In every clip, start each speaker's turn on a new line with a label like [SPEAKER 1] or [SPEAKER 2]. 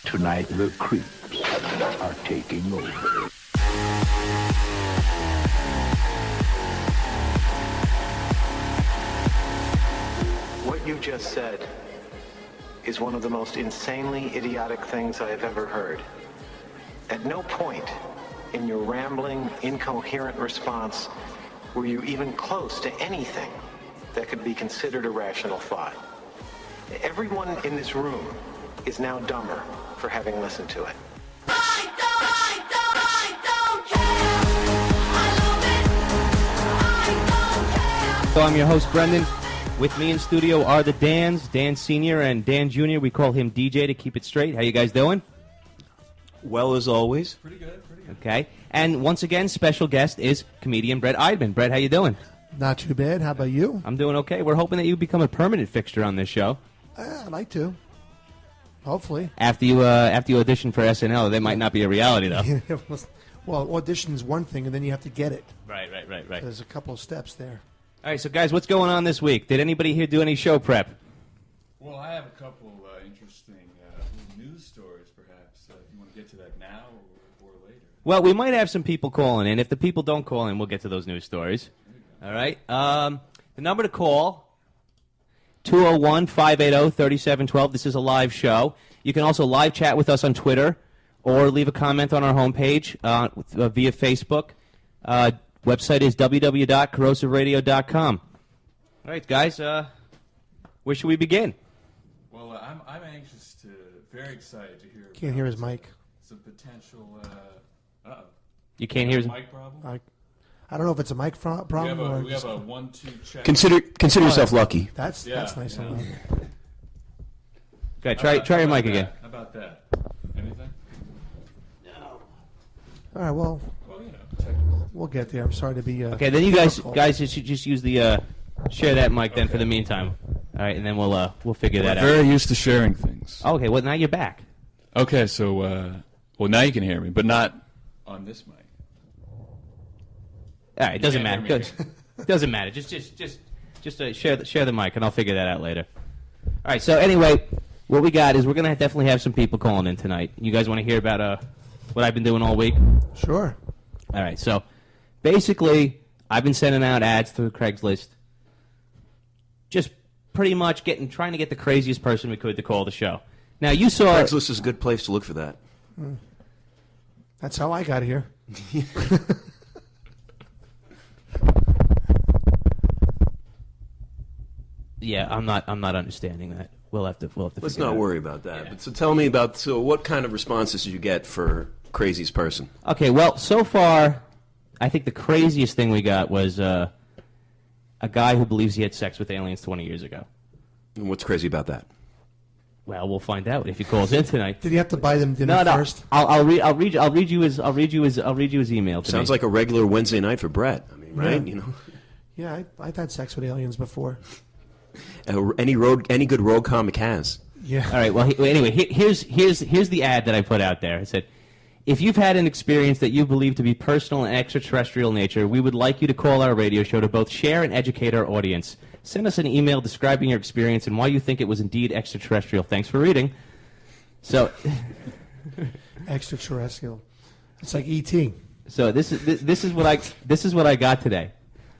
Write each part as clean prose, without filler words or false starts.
[SPEAKER 1] Tonight the creeps are taking over.
[SPEAKER 2] What you just said is one of the most insanely idiotic things I have ever heard. At no point in your rambling, incoherent response were you even close to anything that could be considered a rational thought. Everyone in this room is now dumber for having listened to it.
[SPEAKER 3] I don't care.
[SPEAKER 4] So I'm your host, Brendan. With me in studio are the Dans, Dan Sr. and Dan Jr. We call him DJ to keep it straight. How you guys doing?
[SPEAKER 5] Well, as always.
[SPEAKER 6] Pretty good.
[SPEAKER 4] Okay. And once again, special guest is comedian Brett Eidman. Brett, how you doing?
[SPEAKER 7] Not too bad. How about you?
[SPEAKER 4] I'm doing okay. We're hoping that you become a permanent fixture on this show.
[SPEAKER 7] I'd like to. Hopefully.
[SPEAKER 4] After you audition for SNL, that might not be a reality, though.
[SPEAKER 7] Well, audition is one thing, and then you have to get it.
[SPEAKER 4] Right.
[SPEAKER 7] There's a couple of steps there.
[SPEAKER 4] All right, so guys, what's going on this week? Did anybody here do any show prep?
[SPEAKER 6] Well, I have a couple interesting news stories, perhaps. If you want to get to that now or later.
[SPEAKER 4] Well, we might have some people calling in. If the people don't call in, we'll get to those news stories. All right. The number to call, 201-580-3712. This is a live show. You can also live chat with us on Twitter or leave a comment on our homepage via Facebook. Website is www.corrosiveradio.com. All right, guys, where should we begin?
[SPEAKER 6] Well, I'm anxious very excited to hear.
[SPEAKER 7] Can't hear his mic.
[SPEAKER 6] Some potential.
[SPEAKER 4] You can't hear his
[SPEAKER 6] mic problem.
[SPEAKER 7] I don't know if it's a mic problem or
[SPEAKER 6] We have a 1-2 check.
[SPEAKER 5] Consider yourself lucky.
[SPEAKER 7] That's nice.
[SPEAKER 6] Yeah.
[SPEAKER 4] Okay, try your mic again.
[SPEAKER 6] How about that? Anything?
[SPEAKER 7] All right. Well,
[SPEAKER 6] check.
[SPEAKER 7] we'll get there. I'm sorry to be.
[SPEAKER 4] Okay, then you guys should just use the share that mic then for the meantime. All right, and then we'll figure that out.
[SPEAKER 6] Very used to sharing things.
[SPEAKER 4] Okay, well now you're back.
[SPEAKER 6] Okay, so well now you can hear me, but not on this mic.
[SPEAKER 4] All right, it doesn't matter.
[SPEAKER 6] hear me.
[SPEAKER 4] It doesn't matter. Just share the mic, and I'll figure that out later. All right. So anyway, what we got is we're gonna definitely have some people calling in tonight. You guys want to hear about what I've been doing all week?
[SPEAKER 7] Sure.
[SPEAKER 4] All right. So basically, I've been sending out ads through Craigslist, just pretty much trying to get the craziest person we could to call the show. Now you saw
[SPEAKER 5] Craigslist is a good place to look for that.
[SPEAKER 7] That's how I got here.
[SPEAKER 4] Yeah, I'm not understanding that. We'll have to.
[SPEAKER 5] Let's
[SPEAKER 4] figure
[SPEAKER 5] not
[SPEAKER 4] it out.
[SPEAKER 5] worry about that.
[SPEAKER 4] Yeah.
[SPEAKER 5] But so tell me about what kind of responses did you get for craziest person?
[SPEAKER 4] Okay, well, so far, I think the craziest thing we got was a guy who believes he had sex with aliens 20 years ago.
[SPEAKER 5] And what's crazy about that?
[SPEAKER 4] Well, we'll find out if he calls in tonight.
[SPEAKER 7] Did he have to buy them dinner first?
[SPEAKER 4] I'll read you his email.
[SPEAKER 5] Sounds like a regular Wednesday night for Brett. I mean, right?
[SPEAKER 7] Yeah.
[SPEAKER 5] You know.
[SPEAKER 7] Yeah, I've had sex with aliens before.
[SPEAKER 5] Any good road comic has.
[SPEAKER 7] Yeah.
[SPEAKER 4] All right. Well, anyway, here's the ad that I put out there. I said, if you've had an experience that you believe to be personal and extraterrestrial nature, we would like you to call our radio show to both share and educate our audience. Send us an email describing your experience and why you think it was indeed extraterrestrial. Thanks for reading. So,
[SPEAKER 7] Extraterrestrial. It's like E.T.
[SPEAKER 4] So this is what I got today.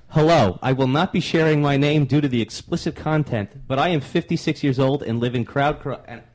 [SPEAKER 4] Hello, I will not be sharing my name due to the explicit content, but I am 56 years old and live in Cloudcroft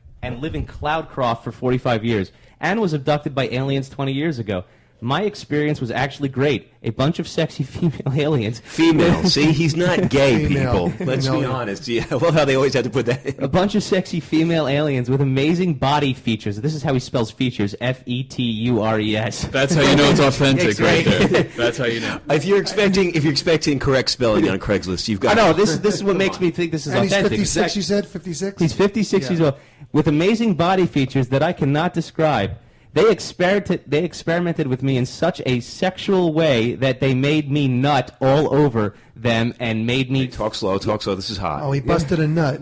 [SPEAKER 4] for 45 years and was abducted by aliens 20 years ago. My experience was actually great. A bunch of sexy female aliens.
[SPEAKER 5] Female. See, he's not gay,
[SPEAKER 7] Female.
[SPEAKER 5] people. Let's be
[SPEAKER 7] Female.
[SPEAKER 5] honest. Yeah, I love how they always have to put that in.
[SPEAKER 4] A bunch of sexy female aliens with amazing body features. This is how he spells features. Features.
[SPEAKER 6] That's how you know it's authentic,
[SPEAKER 4] It's
[SPEAKER 6] right
[SPEAKER 4] great.
[SPEAKER 6] there. That's how you know.
[SPEAKER 5] If you're expecting correct spelling on Craigslist, you've got.
[SPEAKER 4] I know, this is what makes me think this is
[SPEAKER 7] And he's
[SPEAKER 4] authentic.
[SPEAKER 7] 56, you said? 56?
[SPEAKER 4] He's 56 years old with amazing body features that I cannot describe. They experimented with me in such a sexual way that they made me nut all over them and made me
[SPEAKER 5] Talk slow. This is hot.
[SPEAKER 7] Oh, he busted a nut.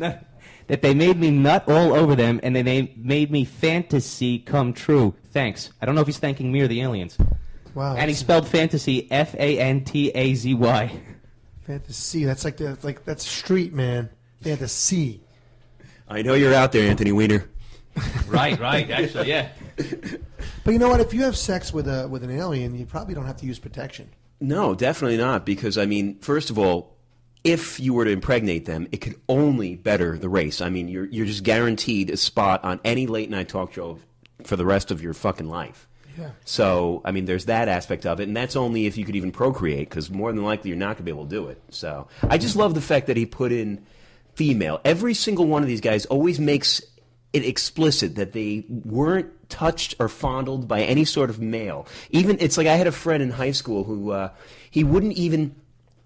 [SPEAKER 4] that they made me nut all over them and they made me fantasy come true. Thanks. I don't know if he's thanking me or the aliens.
[SPEAKER 7] Wow.
[SPEAKER 4] And he spelled fantasy Fantazy.
[SPEAKER 7] Fantasy. That's that's street, man. Fantasy.
[SPEAKER 5] I know you're out there, Anthony Weiner.
[SPEAKER 4] Right. Actually, yeah.
[SPEAKER 7] But you know what? If you have sex with an alien, you probably don't have to use protection.
[SPEAKER 5] No, definitely not. Because, I mean, first of all, if you were to impregnate them, it could only better the race. I mean, you're just guaranteed a spot on any late-night talk show for the rest of your fucking life.
[SPEAKER 7] Yeah.
[SPEAKER 5] So, I mean, there's that aspect of it, and that's only if you could even procreate, because more than likely you're not going to be able to do it. So, I just love the fact that he put in female. Every single one of these guys always makes it explicit that they weren't touched or fondled by any sort of male. Even, it's like I had a friend in high school who, he wouldn't even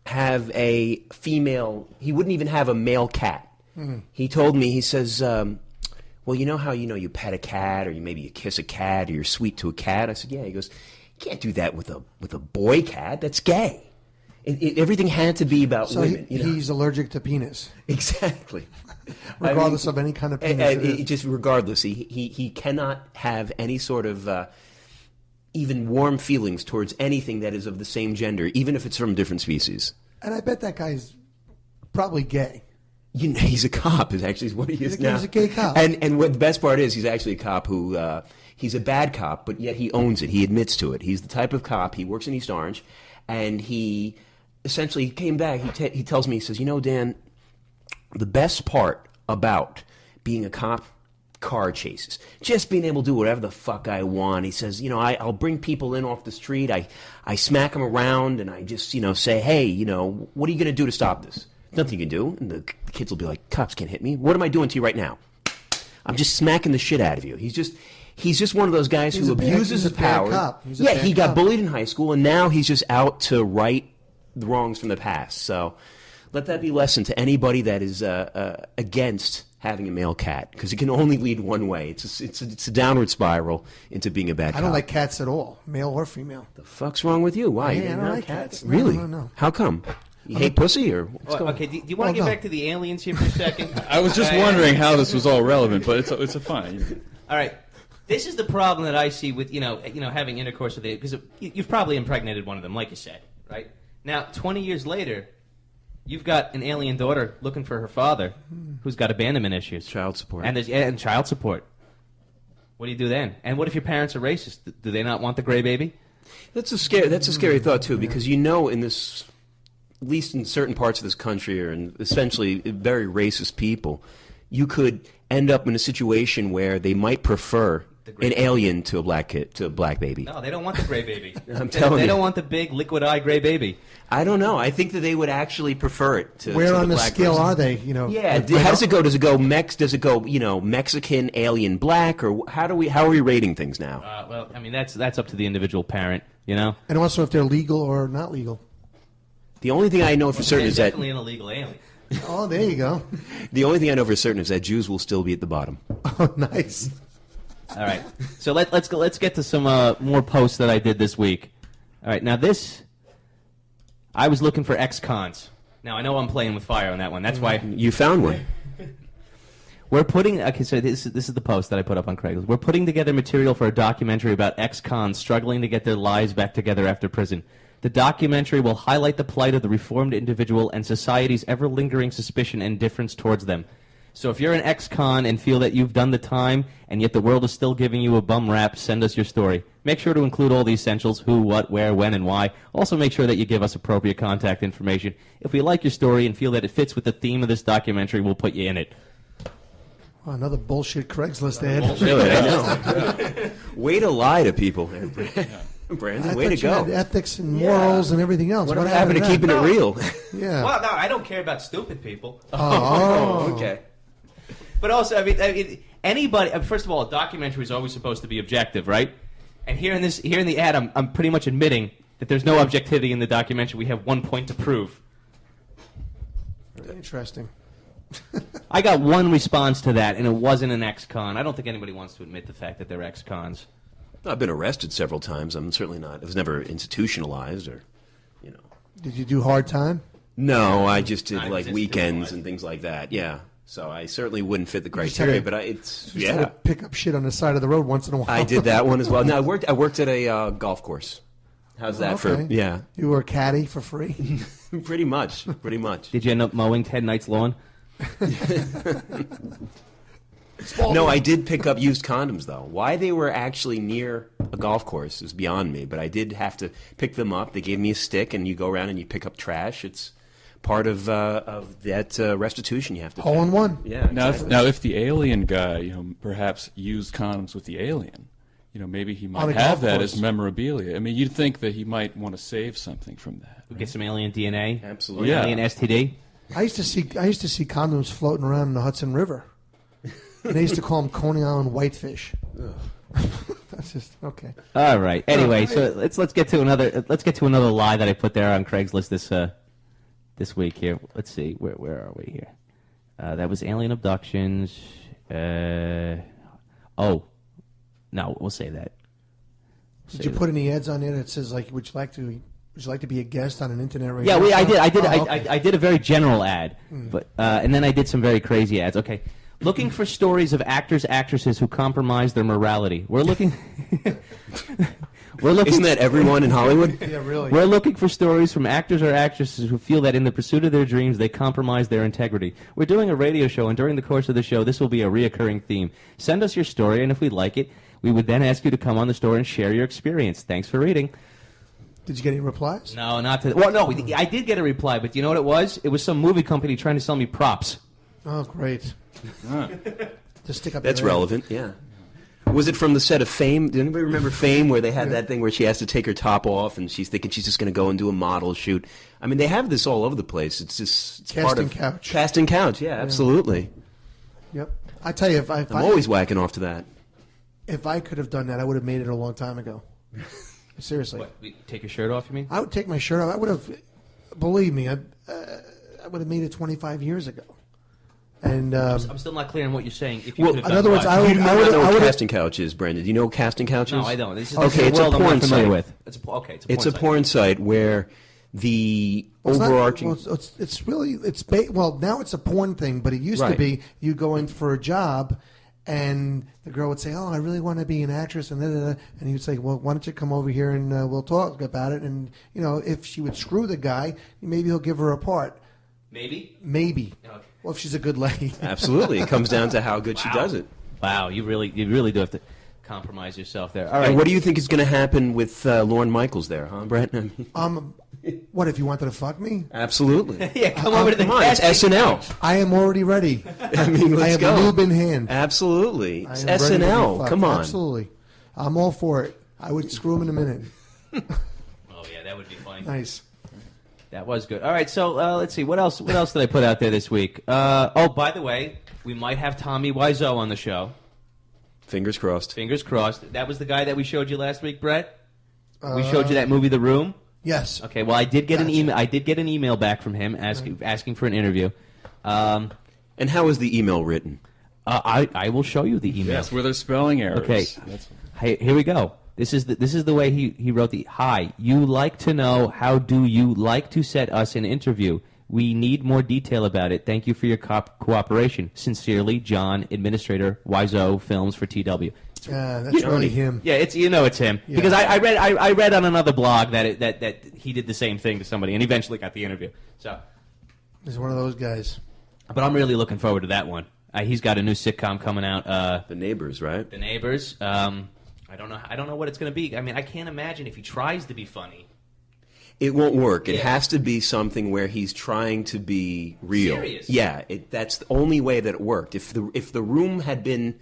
[SPEAKER 5] have a female, he wouldn't even have a male cat. He told me, he says, well, you know how, you pet a cat, or maybe you kiss a cat, or you're sweet to a cat? I said, yeah. He goes, you can't do that with a boy cat. That's gay. Everything had to be about women.
[SPEAKER 7] He's allergic to penis.
[SPEAKER 5] Exactly.
[SPEAKER 7] Regardless of any kind of penis.
[SPEAKER 5] Just regardless. He cannot have any sort of even warm feelings towards anything that is of the same gender, even if it's from different species.
[SPEAKER 7] And I bet that guy's probably gay.
[SPEAKER 5] He's a cop, is actually what he is now.
[SPEAKER 7] He's a gay cop.
[SPEAKER 5] And what the best part is, he's actually a cop who, he's a bad cop, but yet he owns it. He admits to it. He's the type of cop, he works in East Orange, and he essentially came back, he tells me, he says, Dan, the best part about being a cop, car chases. Just being able to do whatever the fuck I want. He says, I'll bring people in off the street, I smack them around, and I just, say, hey, what are you going to do to stop this? Nothing you can do. And the kids will be like, cops can't hit me. What am I doing to you right now? I'm just smacking the shit out of you. He's just one of those guys who abuses his power. Yeah, he got bullied in high school, and now he's just out to right the wrongs from the past. So let that be a lesson to anybody that is against having a male cat, because it can only lead one way. It's a downward spiral into being a bad cop.
[SPEAKER 7] I don't like cats at all, male or female.
[SPEAKER 5] The fuck's wrong with you? Why?
[SPEAKER 7] I don't like cats.
[SPEAKER 5] Really?
[SPEAKER 7] No.
[SPEAKER 5] How come? You hate pussy, or what's going on?
[SPEAKER 4] Okay, do you want to get back to the aliens here for a second?
[SPEAKER 6] I was just wondering how this was all relevant, but it's a fine.
[SPEAKER 4] All right. This is the problem that I see with, having intercourse with it, because you've probably impregnated one of them, like you said, right? Now, 20 years later, you've got an alien daughter looking for her father, who's got abandonment issues.
[SPEAKER 5] Child support.
[SPEAKER 4] And child support. What do you do then? And what if your parents are racist? Do they not want the gray baby?
[SPEAKER 5] That's a scary thought, too, because in this, at least in certain parts of this country, and essentially very racist people, you could end up in a situation where they might prefer an alien to a black kid, to a black baby.
[SPEAKER 4] No, they don't want the gray baby.
[SPEAKER 5] I'm telling you.
[SPEAKER 4] They don't want the big liquid eye gray baby.
[SPEAKER 5] I don't know. I think that they would actually prefer it to
[SPEAKER 7] Where
[SPEAKER 5] to
[SPEAKER 7] on the
[SPEAKER 5] black
[SPEAKER 7] scale
[SPEAKER 5] person.
[SPEAKER 7] are they?
[SPEAKER 5] Yeah. How does it go? Does it go Mexican, alien, black, or how are we rating things now?
[SPEAKER 4] Well, I mean that's up to the individual parent,
[SPEAKER 7] And also if they're legal or not legal.
[SPEAKER 5] The only thing I know for certain is that
[SPEAKER 4] definitely an illegal alien.
[SPEAKER 7] Oh, there you go.
[SPEAKER 5] the only thing I know for certain is that Jews will still be at the bottom.
[SPEAKER 7] Oh, nice.
[SPEAKER 4] All right, so let's get to some more posts that I did this week. All right, now I was looking for ex-cons. Now I know I'm playing with fire on that one. That's why
[SPEAKER 5] You found one.
[SPEAKER 4] we're putting. Okay, so this is the post that I put up on Craigslist. We're putting together material for a documentary about ex-cons struggling to get their lives back together after prison. The documentary will highlight the plight of the reformed individual and society's ever-lingering suspicion and indifference towards them. So if you're an ex-con and feel that you've done the time and yet the world is still giving you a bum rap, send us your story. Make sure to include all the essentials: who, what, where, when, and why. Also make sure that you give us appropriate contact information. If we like your story and feel that it fits with the theme of this documentary, we'll put you in it.
[SPEAKER 7] Oh, another bullshit Craigslist ad.
[SPEAKER 5] Really, I know. Way to lie to people, Brandon. Way to
[SPEAKER 7] You had
[SPEAKER 5] go.
[SPEAKER 7] ethics and morals and everything else.
[SPEAKER 5] What happened to
[SPEAKER 7] that?
[SPEAKER 5] keeping it real?
[SPEAKER 7] Yeah.
[SPEAKER 4] Well, no, I don't care about stupid people.
[SPEAKER 7] Oh,
[SPEAKER 5] Okay.
[SPEAKER 4] But also, I mean, anybody. First of all, a documentary is always supposed to be objective, right? And here in the ad, I'm pretty much admitting that there's no objectivity in the documentary. We have one point to prove.
[SPEAKER 7] Interesting.
[SPEAKER 4] I got one response to that, and it wasn't an ex-con. I don't think anybody wants to admit the fact that they're ex-cons.
[SPEAKER 5] I've been arrested several times. I'm certainly not. I was never institutionalized, or,
[SPEAKER 7] Did you do hard time?
[SPEAKER 5] No, I just did
[SPEAKER 4] Not
[SPEAKER 5] like weekends
[SPEAKER 4] institutionalized.
[SPEAKER 5] and things like that. Yeah. So I certainly wouldn't fit the criteria, but it's
[SPEAKER 7] Just had to pick up shit on the side of the road once in a while.
[SPEAKER 5] I did that one as well. No, I worked at a golf course. How's that for? Yeah,
[SPEAKER 7] You were a caddy for free?
[SPEAKER 5] pretty much. Did
[SPEAKER 4] Did you end up mowing Ted Knight's lawn?
[SPEAKER 5] No, I did pick up used condoms, though. Why they were actually near a golf course is beyond me, but I did have to pick them up. They gave me a stick, and you go around and you pick up trash. It's part of that restitution you have to pay.
[SPEAKER 7] Hole in one.
[SPEAKER 5] Yeah.
[SPEAKER 6] Now,
[SPEAKER 5] Exactly.
[SPEAKER 6] if the alien guy, perhaps used condoms with the alien, maybe he
[SPEAKER 7] On
[SPEAKER 6] might
[SPEAKER 7] a
[SPEAKER 6] have
[SPEAKER 7] golf
[SPEAKER 6] that
[SPEAKER 7] course.
[SPEAKER 6] as memorabilia. I mean, you'd think that he might want to save something from that.
[SPEAKER 4] We get some alien DNA.
[SPEAKER 5] Absolutely.
[SPEAKER 6] Yeah.
[SPEAKER 4] Alien STD.
[SPEAKER 7] I used to see condoms floating around in the Hudson River. And they used to call them Coney Island whitefish. That's just okay.
[SPEAKER 4] All right. Anyway, so let's get to another lie that I put there on Craigslist this week here. Let's see. Where are we here? That was alien abductions. Oh, no, we'll say that.
[SPEAKER 7] Did you put any ads on there that says like, would you like to be a guest on an internet radio?
[SPEAKER 4] Yeah, I
[SPEAKER 7] show?
[SPEAKER 4] did.
[SPEAKER 7] Oh, okay.
[SPEAKER 4] I did a very general ad, but and then I did some very crazy ads. Okay, looking for stories of actors, actresses who compromise their morality. We're looking.
[SPEAKER 5] Isn't that everyone in Hollywood?
[SPEAKER 7] Yeah, really.
[SPEAKER 4] We're looking for stories from actors or actresses who feel that in the pursuit of their dreams, they compromise their integrity. We're doing a radio show, and during the course of the show, this will be a reoccurring theme. Send us your story, and if we like it, we would then ask you to come on the store and share your experience. Thanks for reading.
[SPEAKER 7] Did you get any replies?
[SPEAKER 4] No, not to. Well, no, I did get a reply, but you know what it was? It was some movie company trying to sell me props.
[SPEAKER 7] Oh, great. To stick up.
[SPEAKER 5] That's
[SPEAKER 7] your head.
[SPEAKER 5] relevant, yeah. Was it from the set of Fame? Does anybody remember Fame, where they had that thing where she has to take her top off and she's thinking she's just going to go and do a model shoot? I mean, they have this all over the place. It's part
[SPEAKER 7] Casting
[SPEAKER 5] of
[SPEAKER 7] couch.
[SPEAKER 5] Casting couch, yeah, absolutely.
[SPEAKER 7] Yep. I tell you,
[SPEAKER 5] I'm always whacking off to that.
[SPEAKER 7] if I could have done that, I would have made it a long time ago. Seriously.
[SPEAKER 4] What, take your shirt off, you mean?
[SPEAKER 7] I would take my shirt off. I would have, believe me, I would have made it 25 years ago. And
[SPEAKER 4] I'm still not clear on what you're saying. If you
[SPEAKER 5] Well,
[SPEAKER 4] could have
[SPEAKER 7] in
[SPEAKER 4] done
[SPEAKER 7] other words,
[SPEAKER 4] what?
[SPEAKER 7] I would.
[SPEAKER 5] You do
[SPEAKER 7] I
[SPEAKER 5] not
[SPEAKER 7] would.
[SPEAKER 5] know
[SPEAKER 7] I
[SPEAKER 5] what
[SPEAKER 7] would.
[SPEAKER 5] casting couch is, Brendan. Do you know what casting couch is?
[SPEAKER 4] No, I don't. This is
[SPEAKER 5] Okay,
[SPEAKER 4] it's a world I'm not familiar with.
[SPEAKER 5] It's
[SPEAKER 4] It's
[SPEAKER 5] a porn site where the
[SPEAKER 7] It's not-
[SPEAKER 5] overarching...
[SPEAKER 7] well, it's really well now it's a porn thing, but it used to
[SPEAKER 5] Right.
[SPEAKER 7] be you go in for a job, and the girl would say, "Oh, I really want to be an actress," and and he would say, "Well, why don't you come over here and we'll talk about it?" And if she would screw the guy, maybe he'll give her a part.
[SPEAKER 4] Maybe.
[SPEAKER 7] Maybe.
[SPEAKER 4] Okay.
[SPEAKER 7] Well, if she's a good lady.
[SPEAKER 5] Absolutely. It comes down to how good she does it.
[SPEAKER 4] Wow, you really do have to compromise yourself there. All right.
[SPEAKER 5] And what do you think is going to happen with Lorne Michaels there, huh, Brett? I mean,
[SPEAKER 7] What if you wanted to fuck me?
[SPEAKER 5] absolutely.
[SPEAKER 4] Yeah, come over to the
[SPEAKER 5] Come on, it's
[SPEAKER 4] casting
[SPEAKER 5] SNL.
[SPEAKER 4] couch.
[SPEAKER 7] I am already ready.
[SPEAKER 5] I mean,
[SPEAKER 7] I
[SPEAKER 5] let's
[SPEAKER 7] have
[SPEAKER 5] go.
[SPEAKER 7] lube in hand.
[SPEAKER 5] Absolutely.
[SPEAKER 7] I
[SPEAKER 5] It's
[SPEAKER 7] am ready to be
[SPEAKER 5] SNL.
[SPEAKER 7] fucked.
[SPEAKER 5] Come on.
[SPEAKER 7] Absolutely. I'm all for it. I would screw him in a minute.
[SPEAKER 4] Oh yeah, that would be funny.
[SPEAKER 7] Nice.
[SPEAKER 4] That was good. All right, so let's see. What else did I put out there this week? Oh, by the way, we might have Tommy Wiseau on the show.
[SPEAKER 5] Fingers crossed.
[SPEAKER 4] Fingers crossed. That was the guy that we showed you last week, Brett. We showed you that movie, The Room.
[SPEAKER 7] Yes.
[SPEAKER 4] Okay. Well, I did get an
[SPEAKER 7] Gotcha.
[SPEAKER 4] email. I did get an email back from him asking for an interview.
[SPEAKER 5] And how is the email written?
[SPEAKER 4] I will show you the email.
[SPEAKER 6] Yes, where there's spelling errors.
[SPEAKER 4] Okay.
[SPEAKER 6] That's,
[SPEAKER 4] Hey, here we go. This is the way he wrote the hi. You like to know how do you like to set us an interview? We need more detail about it. Thank you for your cooperation. Sincerely, John, Administrator, Wiseau Films for TW.
[SPEAKER 7] That's really him.
[SPEAKER 4] Yeah, it's him
[SPEAKER 7] Yeah.
[SPEAKER 4] because I read on another blog that he did the same thing to somebody and eventually got the interview. So,
[SPEAKER 7] He's one of those guys.
[SPEAKER 4] but I'm really looking forward to that one. He's got a new sitcom coming out.
[SPEAKER 5] The Neighbors, right?
[SPEAKER 4] The Neighbors. I don't know what it's going to be. I mean, I can't imagine if he tries to be funny.
[SPEAKER 5] It won't work. It
[SPEAKER 4] Yeah.
[SPEAKER 5] has to be something where he's trying to be real.
[SPEAKER 4] Serious.
[SPEAKER 5] Yeah, that's the only way that it worked. If the Room had been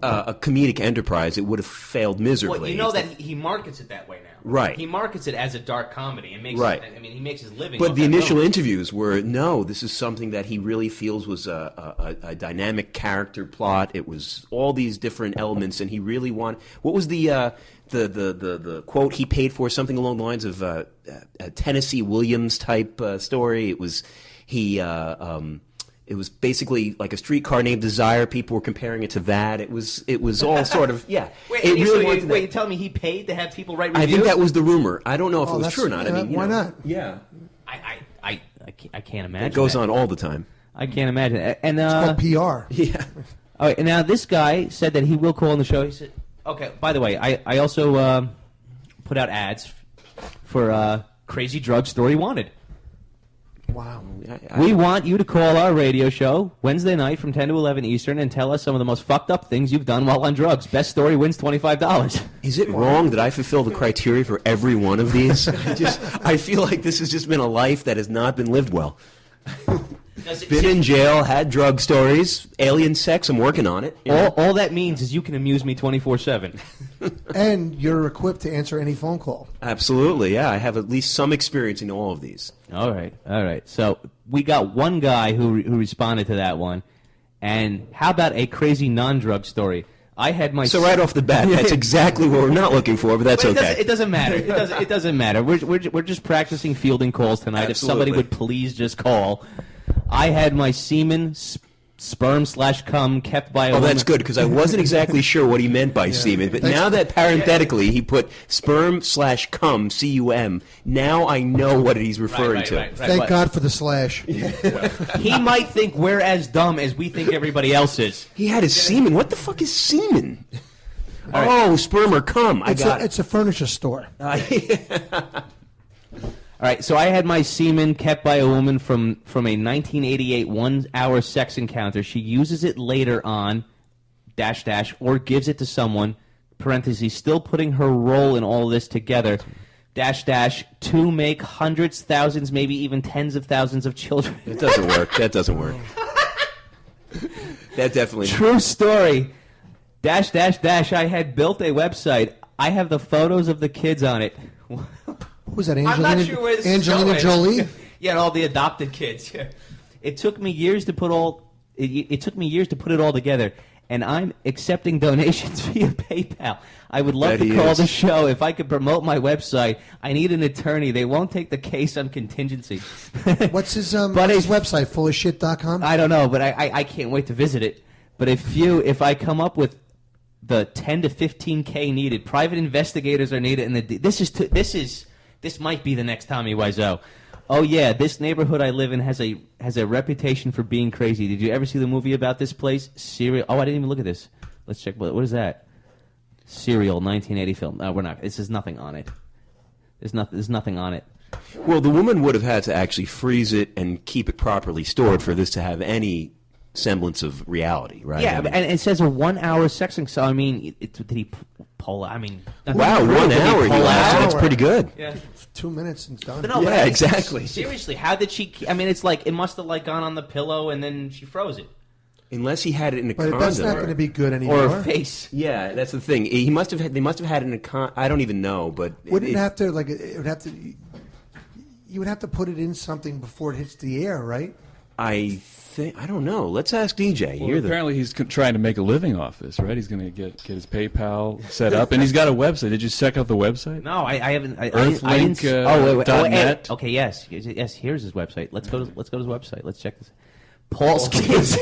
[SPEAKER 5] a comedic enterprise, it would have failed miserably.
[SPEAKER 4] Well, you know that he markets it that way now.
[SPEAKER 5] Right.
[SPEAKER 4] He markets it as a dark comedy and makes.
[SPEAKER 5] Right.
[SPEAKER 4] I mean, he makes his living.
[SPEAKER 5] But
[SPEAKER 4] off
[SPEAKER 5] the
[SPEAKER 4] that
[SPEAKER 5] initial
[SPEAKER 4] Room.
[SPEAKER 5] interviews were, no, this is something that he really feels was a dynamic character plot. It was all these different elements, and he really wanted... What was the quote he paid for? Something along the lines of a Tennessee Williams type story. It was... It was basically like a streetcar named Desire. People were comparing it to that. It was all sort of... Yeah.
[SPEAKER 4] Wait,
[SPEAKER 5] it really
[SPEAKER 4] so
[SPEAKER 5] wanted
[SPEAKER 4] you tell me he paid to have people write
[SPEAKER 5] I
[SPEAKER 4] reviews?
[SPEAKER 5] think that was the rumor. I don't know if it was
[SPEAKER 7] that's-
[SPEAKER 5] true or not. I
[SPEAKER 7] yeah,
[SPEAKER 5] mean, you
[SPEAKER 7] why
[SPEAKER 5] know.
[SPEAKER 7] not?
[SPEAKER 5] Yeah.
[SPEAKER 4] I can't imagine.
[SPEAKER 5] It goes
[SPEAKER 4] that.
[SPEAKER 5] on all the time.
[SPEAKER 4] I can't imagine. And
[SPEAKER 7] It's called PR.
[SPEAKER 5] Yeah.
[SPEAKER 4] all right, and now this guy said that he will call on the show. He said, okay. By the way, I also put out ads for Crazy Drug Story Wanted.
[SPEAKER 7] Wow.
[SPEAKER 4] We want you to call our radio show Wednesday night from 10 to 11 Eastern and tell us some of the most fucked up things you've done while on drugs. Best story wins $25.
[SPEAKER 5] Is it wrong that I fulfill the criteria for every one of these? I feel like this has just been a life that has not been lived well. Been in jail, had drug stories, alien sex. I'm working on it.
[SPEAKER 4] All that means is you can amuse me 24/7.
[SPEAKER 7] And you're equipped to answer any phone call.
[SPEAKER 5] Absolutely, yeah. I have at least some experience in all of these.
[SPEAKER 4] All right. So we got one guy who responded to that one. And how about a crazy non-drug story? I had my
[SPEAKER 5] So right off the bat, that's exactly what we're not looking for, but that's okay.
[SPEAKER 4] It doesn't matter. It doesn't matter. We're just practicing fielding calls tonight.
[SPEAKER 5] Absolutely.
[SPEAKER 4] If somebody would please just call. I had my semen, sperm/cum kept by a woman.
[SPEAKER 5] That's good, because I wasn't exactly sure what he meant by semen, but now that parenthetically he put sperm/cum, C-U-M, now I know what he's referring to.
[SPEAKER 4] Right.
[SPEAKER 7] Thank God for the slash.
[SPEAKER 4] He might think we're as dumb as we think everybody else is.
[SPEAKER 5] He had his semen. What the fuck is semen? Oh, sperm or cum.
[SPEAKER 7] It's a furniture store.
[SPEAKER 4] All right, so I had my semen kept by a woman from a 1988 one-hour sex encounter. She uses it later on, -- or gives it to someone, parentheses, still putting her role in all this together, -- to make hundreds, thousands, maybe even tens of thousands of children.
[SPEAKER 5] It doesn't work. That doesn't work. That definitely...
[SPEAKER 4] True story, -- I had built a website. I have the photos of the kids on it.
[SPEAKER 7] Who's that?
[SPEAKER 4] I'm not sure where this
[SPEAKER 7] Angelina
[SPEAKER 4] is going.
[SPEAKER 7] Jolie?
[SPEAKER 4] Yeah, all the adopted kids. Yeah. It took me years to put it took me years to put it all together, and I'm accepting donations via PayPal. I would love to call the show if I could promote my website. I need an attorney. They won't take the case on contingency.
[SPEAKER 7] What's his website? Fullofshit.com?
[SPEAKER 4] I don't know, but I can't wait to visit it. But if I come up with the 10 to 15K needed, private investigators are needed, and this might be the next Tommy Wiseau. Oh yeah, this neighborhood I live in has a reputation for being crazy. Did you ever see the movie about this place? Serial. Oh, I didn't even look at this. Let's check. What is that? Serial, 1980 film. No, we're not. This is nothing on it. There's nothing on it.
[SPEAKER 5] Well, the woman would have had to actually freeze it and keep it properly stored for this to have any semblance of reality, right?
[SPEAKER 4] Yeah, and it says a 1-hour sexing. So I mean, did he pull? I mean,
[SPEAKER 5] wow, 1 hour. That's pretty good.
[SPEAKER 4] Yeah.
[SPEAKER 7] 2 minutes and it's done.
[SPEAKER 4] But no,
[SPEAKER 5] yeah, exactly.
[SPEAKER 4] Seriously, how did she? I mean, it's like it must have gone on the pillow and then she froze it.
[SPEAKER 5] Unless he had it in a condom.
[SPEAKER 7] But that's not going to be good anymore.
[SPEAKER 4] Or a face.
[SPEAKER 5] Yeah, that's the thing. They must have had it in a I don't even know, but
[SPEAKER 7] you would have to put it in something before it hits the air, right?
[SPEAKER 5] I don't know. Let's ask DJ.
[SPEAKER 6] Well, apparently he's trying to make a living off this, right? He's going to get his PayPal set up, and he's got a website. Did you check out the website?
[SPEAKER 4] No, I haven't.
[SPEAKER 6] Earthlink.net.
[SPEAKER 4] Okay, yes. Here's his website. Let's go to his website. Let's check this. Paul's Kids.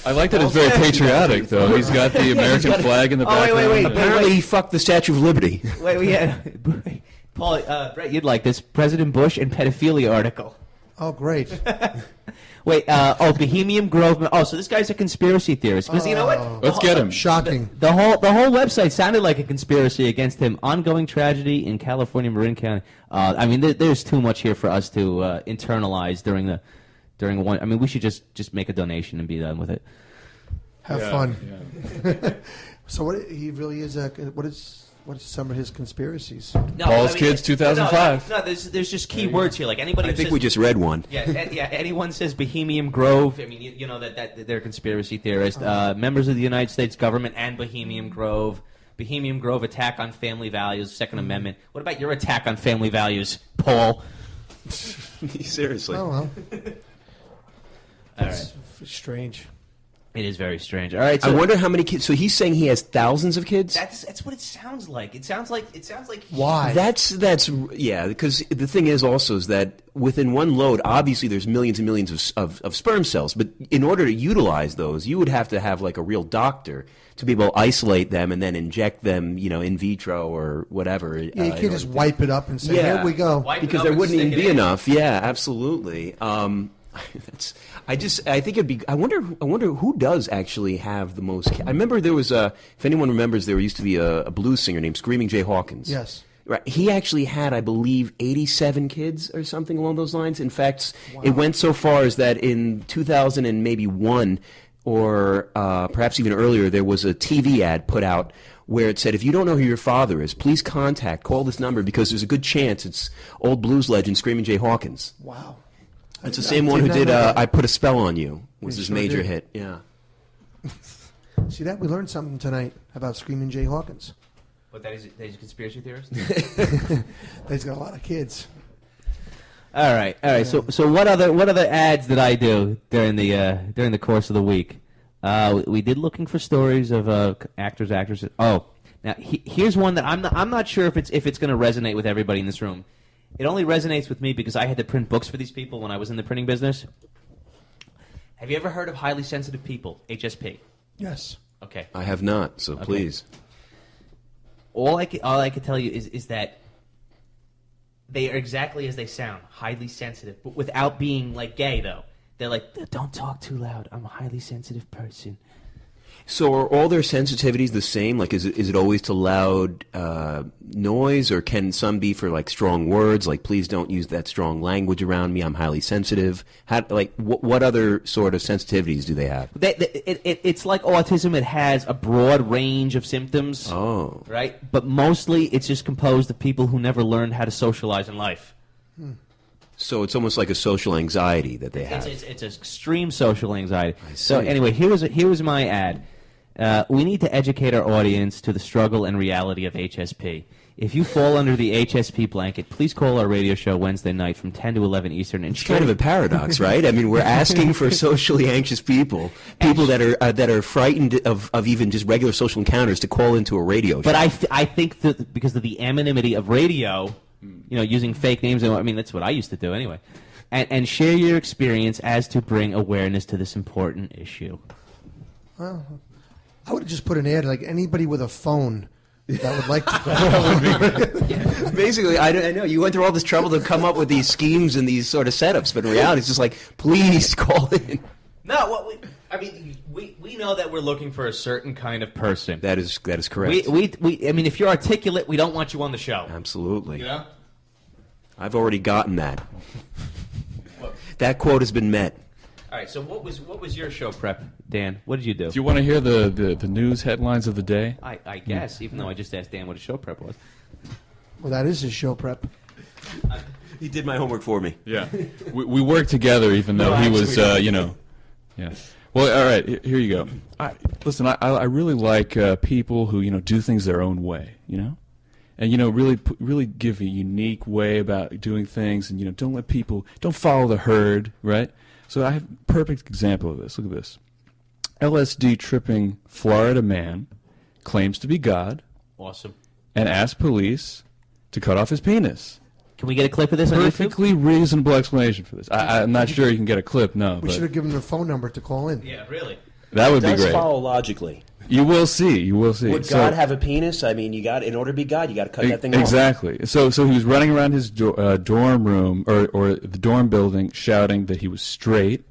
[SPEAKER 6] I like that it's very patriotic, though. He's got the American flag in the background.
[SPEAKER 4] wait.
[SPEAKER 5] Apparently he fucked the Statue of Liberty.
[SPEAKER 4] Wait. Paul, Brett, you'd like this President Bush and pedophilia article.
[SPEAKER 7] Oh, great.
[SPEAKER 4] Wait, Bohemian Grove. Oh, so this guy's a conspiracy theorist. Because you know what?
[SPEAKER 6] Let's get him.
[SPEAKER 7] Shocking.
[SPEAKER 4] The whole website sounded like a conspiracy against him. Ongoing tragedy in California, Marin County. I mean, there's too much here for us to internalize during one. I mean, we should just make a donation and be done with it.
[SPEAKER 7] Have fun.
[SPEAKER 6] Yeah.
[SPEAKER 7] So what he really is? What is some of his conspiracies?
[SPEAKER 4] No,
[SPEAKER 6] Paul's Kids 2005.
[SPEAKER 4] No, there's just key words here. Like anybody.
[SPEAKER 5] I think we just read one.
[SPEAKER 4] Yeah. Anyone says Bohemian Grove. I mean, you know that they're conspiracy theorists. Members of the United States government and Bohemian Grove. Bohemian Grove attack on family values. Second Amendment. What about your attack on family values, Paul?
[SPEAKER 5] Seriously.
[SPEAKER 7] Oh well.
[SPEAKER 4] That's
[SPEAKER 7] strange.
[SPEAKER 4] It is very strange. All right.
[SPEAKER 5] I wonder how many kids. So he's saying he has thousands of kids.
[SPEAKER 4] That's what it sounds like. It sounds like.
[SPEAKER 7] Why?
[SPEAKER 5] That's yeah. Because the thing is also is that within one load, obviously there's millions and millions of sperm cells. But in order to utilize those, you would have to have like a real doctor to be able to isolate them and then inject them, in vitro or whatever.
[SPEAKER 7] Yeah, you can't just wipe it up and say, "Here we go,"
[SPEAKER 5] because there wouldn't even be enough. Yeah, absolutely. I think it'd be. I wonder who does actually have the most. I remember there was if anyone remembers, there used to be a blues singer named Screaming Jay Hawkins.
[SPEAKER 7] Yes.
[SPEAKER 5] Right. He actually had, I believe, 87 kids or something along those lines. In fact, it went so far as that in 2000 and maybe one, or perhaps even earlier, there was a TV ad put out where it said, if you don't know who your father is, please call this number because there's a good chance it's old blues legend Screaming Jay Hawkins.
[SPEAKER 7] Wow.
[SPEAKER 5] It's the same one who did I Put a Spell on You, was his major hit. Yeah.
[SPEAKER 7] See that? We learned something tonight about Screaming Jay Hawkins.
[SPEAKER 4] What, that is a conspiracy theorist?
[SPEAKER 7] He's got a lot of kids.
[SPEAKER 4] All right. So what other ads did I do during the course of the week? We did looking for stories of actors, actresses. Oh, now here's one that I'm not sure if it's going to resonate with everybody in this room. It only resonates with me because I had to print books for these people when I was in the printing business. Have you ever heard of highly sensitive people, HSP?
[SPEAKER 7] Yes.
[SPEAKER 4] Okay.
[SPEAKER 5] I have not, so please.
[SPEAKER 4] All I can tell you is that they are exactly as they sound, highly sensitive, but without being like gay though. They're like, don't talk too loud. I'm a highly sensitive person.
[SPEAKER 5] So are all their sensitivities the same? Like, is it always to loud noise, or can some be for like strong words? Like, please don't use that strong language around me. I'm highly sensitive. What other sort of sensitivities do they have?
[SPEAKER 4] It's like autism. It has a broad range of symptoms.
[SPEAKER 5] Oh,
[SPEAKER 4] right. But mostly, it's just composed of people who never learned how to socialize in life.
[SPEAKER 5] So it's almost like a social anxiety that they have.
[SPEAKER 4] It's extreme social anxiety.
[SPEAKER 5] I see.
[SPEAKER 4] So anyway, here was my ad. We need to educate our audience to the struggle and reality of HSP. If you fall under the HSP blanket, please call our radio show Wednesday night from 10 to 11 Eastern. And
[SPEAKER 5] it's kind of a paradox, right? I mean, we're asking for socially anxious people that are frightened of even just regular social encounters, to call into a radio show.
[SPEAKER 4] But I think that because of the anonymity of radio, using fake names, I mean, that's what I used to do anyway. And share your experience as to bring awareness to this important issue.
[SPEAKER 7] Well, I would have just put an ad like anybody with a phone that would like to.
[SPEAKER 5] Basically, I know you went through all this trouble to come up with these schemes and these sort of setups, but in reality, it's just like, please call in.
[SPEAKER 4] No, we know that we're looking for a certain kind of person.
[SPEAKER 5] That is correct.
[SPEAKER 4] I mean, if you're articulate, we don't want you on the show.
[SPEAKER 5] Absolutely.
[SPEAKER 6] Yeah?
[SPEAKER 5] I've already gotten that. That quote has been met.
[SPEAKER 4] All right, so what was your show prep, Dan? What did you do?
[SPEAKER 6] Do you want to hear the news headlines of the day?
[SPEAKER 4] I guess, even though I just asked Dan what his show prep was.
[SPEAKER 7] Well, that is his show prep.
[SPEAKER 5] He did my homework for me.
[SPEAKER 6] Yeah. We worked together, even though he was, Yeah. Well, all right, here you go. Listen, I really like people who, do things their own way, And, really give a unique way about doing things, and, don't follow the herd, right? So I have a perfect example of this. Look at this. LSD tripping Florida man claims to be God.
[SPEAKER 4] Awesome.
[SPEAKER 6] And asks police to cut off his penis.
[SPEAKER 4] Can we get a clip of this on YouTube?
[SPEAKER 6] Perfectly reasonable explanation for this. I'm not sure you can get a clip, no.
[SPEAKER 7] We should have given him a phone number to call in.
[SPEAKER 4] Yeah, really.
[SPEAKER 6] That would be great.
[SPEAKER 5] It does follow logically.
[SPEAKER 6] You will see.
[SPEAKER 5] Would God have a penis? I mean, in order to be God, you got to cut that thing off.
[SPEAKER 6] Exactly. So he was running around his dorm room or the dorm building, shouting that he was straight,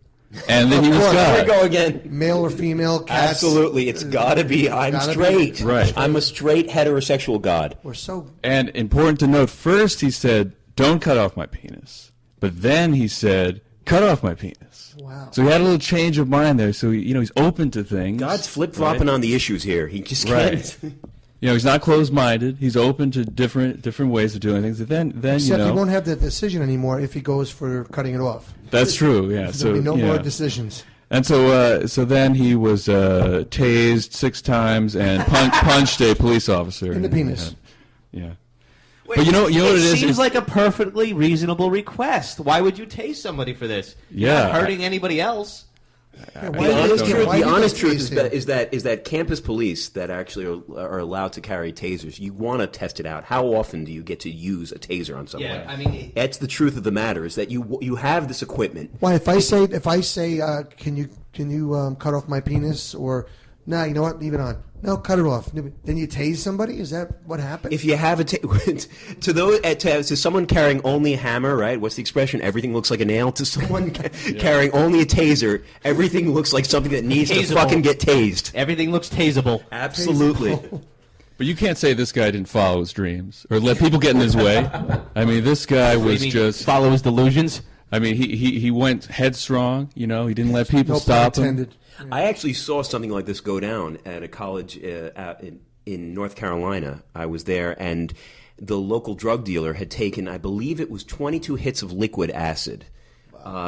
[SPEAKER 6] and then he was God.
[SPEAKER 5] Here we go again.
[SPEAKER 7] Male or female, cats.
[SPEAKER 5] Absolutely, it's got to be. I'm straight.
[SPEAKER 6] Right.
[SPEAKER 5] I'm a straight heterosexual God.
[SPEAKER 7] We're so.
[SPEAKER 6] And important to note, first he said, "Don't cut off my penis," but then he said, "Cut off my penis."
[SPEAKER 7] Wow.
[SPEAKER 6] So he had a little change of mind there. So he's open to things.
[SPEAKER 5] God's flip-flopping on the issues here. He just can't.
[SPEAKER 6] Right. He's not closed-minded. He's open to different ways of doing things. Then
[SPEAKER 7] Except he won't have that decision anymore if he goes for cutting it off.
[SPEAKER 6] That's true. Yeah.
[SPEAKER 7] There'll be no more decisions.
[SPEAKER 6] And so then he was tased 6 times and punched a police officer
[SPEAKER 7] in the penis.
[SPEAKER 6] Yeah.
[SPEAKER 4] Wait,
[SPEAKER 6] but you know what it is?
[SPEAKER 4] Seems like a perfectly reasonable request. Why would you tase somebody for this?
[SPEAKER 6] Yeah.
[SPEAKER 4] You're not hurting anybody else.
[SPEAKER 5] The honest truth is that campus police that actually are allowed to carry tasers, you want to test it out. How often do you get to use a taser on someone?
[SPEAKER 4] Yeah, I mean,
[SPEAKER 5] that's the truth of the matter. Is that you have this equipment.
[SPEAKER 7] Why? If I say, can you cut off my penis, or nah, you know what, leave it on. No, cut it off. Then you tase somebody? Is that what happened?
[SPEAKER 5] If you have to someone carrying only a hammer, right? What's the expression? Everything looks like a nail. To someone carrying only a taser, everything looks like something that needs to fucking get tased.
[SPEAKER 4] Everything looks taseable.
[SPEAKER 5] Absolutely.
[SPEAKER 6] But you can't say this guy didn't follow his dreams or let people get in his way. I mean, this guy was just
[SPEAKER 4] follow his delusions.
[SPEAKER 6] I mean, he went headstrong. You know, he didn't let people
[SPEAKER 7] No
[SPEAKER 6] stop
[SPEAKER 7] pun
[SPEAKER 6] him.
[SPEAKER 7] intended.
[SPEAKER 5] I actually saw something like this go down at a college out in North Carolina. I was there, and the local drug dealer had taken, I believe it was 22 hits of liquid acid.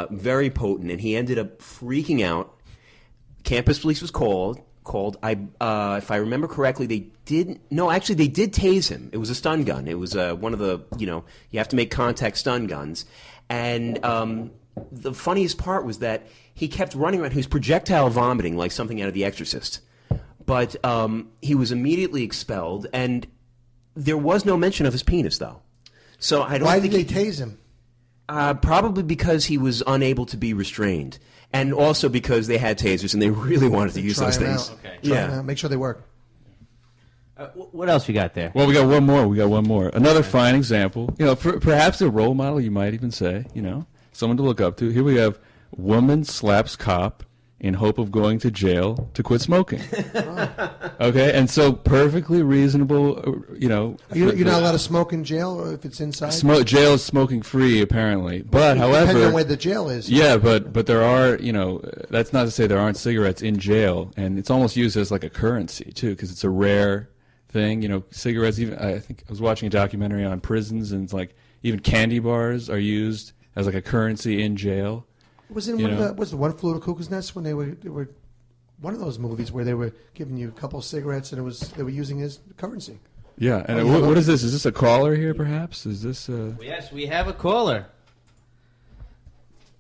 [SPEAKER 5] Very potent, and he ended up freaking out. Campus police was called. If I remember correctly, they did tase him. It was a stun gun. It was one of the, you have to make contact stun guns. And the funniest part was that he kept running around. He was projectile vomiting like something out of The Exorcist. But he was immediately expelled, and there was no mention of his penis, though. So I don't.
[SPEAKER 7] Why
[SPEAKER 5] think
[SPEAKER 7] did they tase him?
[SPEAKER 5] Probably because he was unable to be restrained, and also because they had tasers and they really wanted to use
[SPEAKER 7] Try
[SPEAKER 5] those
[SPEAKER 7] them
[SPEAKER 5] things.
[SPEAKER 7] out.
[SPEAKER 4] Okay.
[SPEAKER 7] Try them out. Make sure they work.
[SPEAKER 4] What else you got there?
[SPEAKER 6] Well, we got one more. Another fine example. Perhaps a role model, you might even say. Someone to look up to. Here we have woman slaps cop in hope of going to jail to quit smoking. Okay, and so perfectly reasonable.
[SPEAKER 7] You're not allowed to smoke in jail, or if it's inside.
[SPEAKER 6] Jail is smoking free apparently, but however,
[SPEAKER 7] depending on where the jail is.
[SPEAKER 6] Yeah, but there are that's not to say there aren't cigarettes in jail, and it's almost used as like a currency too, because it's a rare thing. Cigarettes. Even I think I was watching a documentary on prisons, and it's like even candy bars are used as like a currency in jail.
[SPEAKER 7] Was in was the One Flew Over the Cuckoo's Nest when they were one of those movies where they were giving you a couple of cigarettes and they were using it as currency.
[SPEAKER 6] Yeah, and what is this? Is this a caller here, perhaps? Is this?
[SPEAKER 4] Yes, we have a caller.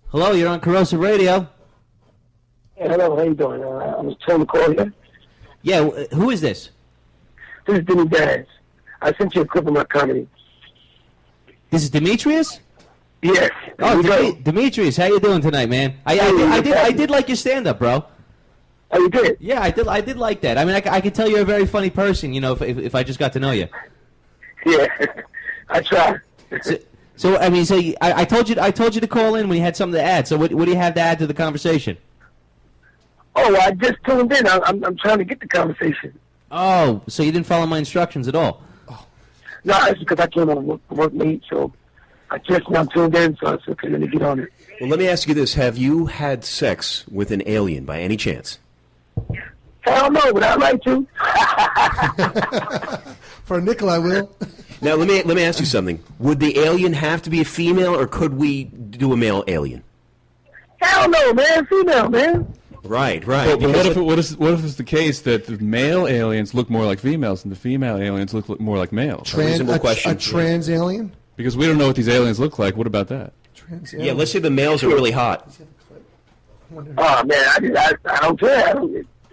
[SPEAKER 4] Hello, you're on Corrosive Radio.
[SPEAKER 8] Hey, hello, how you doing? I was trying to call you.
[SPEAKER 4] Yeah, who is this?
[SPEAKER 8] This is Denny Daz. I sent you a clip of my comedy.
[SPEAKER 4] This is Demetrius?
[SPEAKER 8] Yes.
[SPEAKER 4] Oh, Demetrius, how you doing tonight, man? I did like your stand-up, bro.
[SPEAKER 8] Oh, you did?
[SPEAKER 4] Yeah, I did like that. I mean, I could tell you're a very funny person, if I just got to know you.
[SPEAKER 8] Yeah, I try.
[SPEAKER 4] I told you to call in when you had something to add. So what do you have to add to the conversation?
[SPEAKER 8] Oh, I just tuned in. I'm trying to get the conversation.
[SPEAKER 4] Oh, so you didn't follow my instructions at all?
[SPEAKER 8] No, it's because I came on work late, so I just now tuned in, so I said, okay, let me get on it.
[SPEAKER 5] Well, let me ask you this: have you had sex with an alien by any chance?
[SPEAKER 8] Hell no, but I'd like to.
[SPEAKER 7] For a nickel, I will.
[SPEAKER 5] Now, let me ask you something: would the alien have to be a female, or could we do a male alien?
[SPEAKER 8] Hell no, man. Female, man.
[SPEAKER 5] Right.
[SPEAKER 6] But what if it's the case that the male aliens look more like females and the female aliens look more like males?
[SPEAKER 5] Reasonable question.
[SPEAKER 7] A trans alien?
[SPEAKER 6] Because we don't know what these aliens look like. What about that?
[SPEAKER 7] Trans
[SPEAKER 5] Yeah,
[SPEAKER 7] alien.
[SPEAKER 5] let's say the males are really hot.
[SPEAKER 8] Oh, man, I don't care.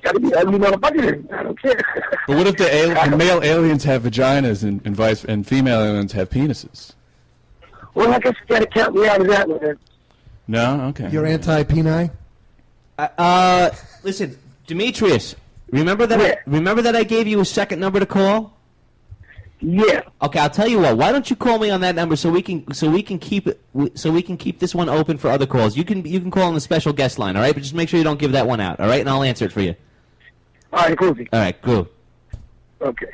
[SPEAKER 8] Gotta be ugly motherfucker. I don't care.
[SPEAKER 6] But what if the male aliens have vaginas and female aliens have penises?
[SPEAKER 8] Well, I guess you gotta count me out of that one, man.
[SPEAKER 6] No? Okay.
[SPEAKER 7] You're anti-peni?
[SPEAKER 4] Listen, Demetrius, remember that I gave you a second number to call?
[SPEAKER 8] Yeah.
[SPEAKER 4] Okay, I'll tell you what. Why don't you call me on that number so we can keep this one open for other calls. You can call on the special guest line, all right? But just make sure you don't give that one out, all right? And I'll answer it for you.
[SPEAKER 8] All right, groovy.
[SPEAKER 4] All right, cool.
[SPEAKER 8] Okay.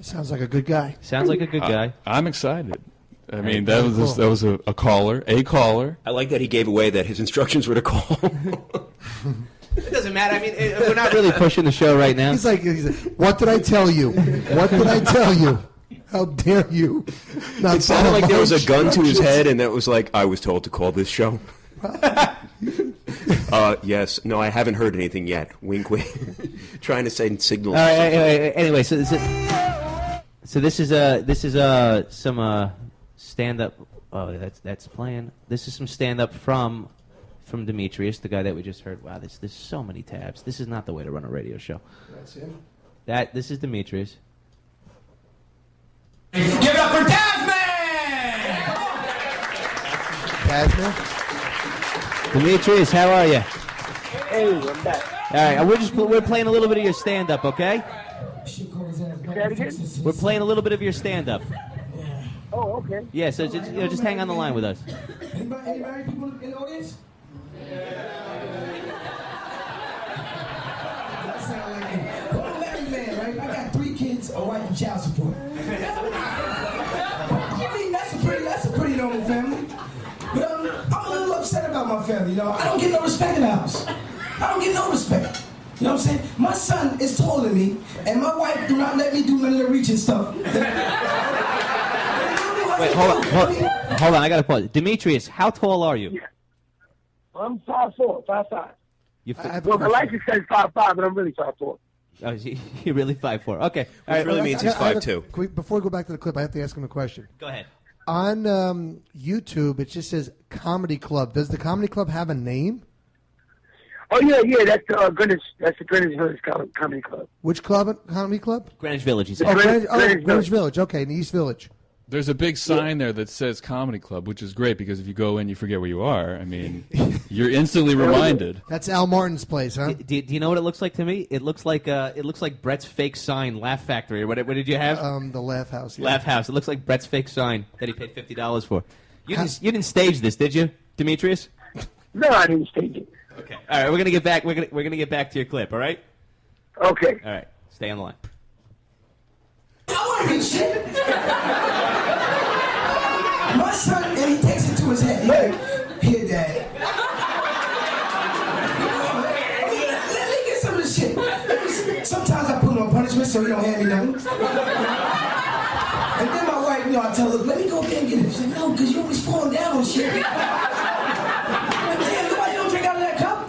[SPEAKER 7] Sounds like a good guy.
[SPEAKER 4] Sounds like a good guy.
[SPEAKER 6] I'm excited. I mean, that was a caller.
[SPEAKER 5] I like that he gave away that his instructions were to call.
[SPEAKER 4] It doesn't matter. I mean, we're not really pushing the show right now.
[SPEAKER 7] He's like, what did I tell you? What did I tell you? How dare you? Not
[SPEAKER 5] It sounded
[SPEAKER 7] follow
[SPEAKER 5] like there
[SPEAKER 7] my
[SPEAKER 5] was a gun to his
[SPEAKER 7] instructions.
[SPEAKER 5] head, and that was like, I was told to call this show. Yes. No, I haven't heard anything yet. Wink, wink. Trying to send signals.
[SPEAKER 4] All right. Anyway, so this is some stand-up. Oh, that's playing. This is some stand-up from Demetrius, the guy that we just heard. Wow, there's so many tabs. This is not the way to run a radio show.
[SPEAKER 7] That's him.
[SPEAKER 4] This is Demetrius.
[SPEAKER 3] Give it up for Tasman!
[SPEAKER 7] Tasman?
[SPEAKER 4] Demetrius, how are you?
[SPEAKER 8] Hey, I'm back.
[SPEAKER 4] All right, we're playing a little bit of your stand-up, okay?
[SPEAKER 8] Say that again?
[SPEAKER 4] We're playing a little bit of your stand-up.
[SPEAKER 8] Oh, okay.
[SPEAKER 4] Yeah, so just hang on the line with us.
[SPEAKER 9] Any married people in the audience? That sound like me. Well, I'm a married man, right? I got 3 kids. or wife and child support. I mean, that's a pretty normal family. But I'm a little upset about my family, you know. I don't get no respect in the house. I don't get no respect. You know what I'm saying? My son is taller than me, and my wife do not let me do none of the reaching stuff.
[SPEAKER 4] Wait, hold on. I got to pause. Demetrius, how tall are you?
[SPEAKER 8] I'm 5'4", 5'5".
[SPEAKER 7] Well,
[SPEAKER 8] my license says 5'5", but I'm really 5'4".
[SPEAKER 4] Oh, you're really 5'4". Okay. All right.
[SPEAKER 5] really means he's 5'2".
[SPEAKER 7] Before we go back to the clip, I have to ask him a question.
[SPEAKER 4] Go ahead.
[SPEAKER 7] On YouTube, it just says Comedy Club. Does the Comedy Club have a name?
[SPEAKER 8] Oh yeah, that's the Greenwich. That's the Greenwich Village Comedy Club.
[SPEAKER 7] Which club? Comedy Club?
[SPEAKER 4] Greenwich Village, he said.
[SPEAKER 7] Greenwich Village. Okay, in the East Village.
[SPEAKER 6] There's a big sign there that says Comedy Club, which is great because if you go in, you forget where you are. I mean, you're instantly reminded.
[SPEAKER 7] That's Al Martin's place, huh?
[SPEAKER 4] Do you know what it looks like to me? It looks like Brett's fake sign, Laugh Factory. What did you have?
[SPEAKER 7] The Laugh House. Yeah.
[SPEAKER 4] Laugh House. It looks like Brett's fake sign that he paid $50 for. You didn't stage this, did you, Demetrius?
[SPEAKER 8] No, I didn't stage it.
[SPEAKER 4] Okay. All right. We're gonna get back. We're gonna get back to your clip. All right.
[SPEAKER 8] Okay.
[SPEAKER 4] All right. Stay on the line.
[SPEAKER 9] I want to get shit. My son, and he takes it to his head. Here, Dad. Let me get some of this shit. Sometimes I put him on punishment so he don't hand me nothing. And then my wife, you know, I tell her, let me go up there and get it. She's like, no, because you always falling down on shit. I'm like, damn, nobody don't drink out of that cup.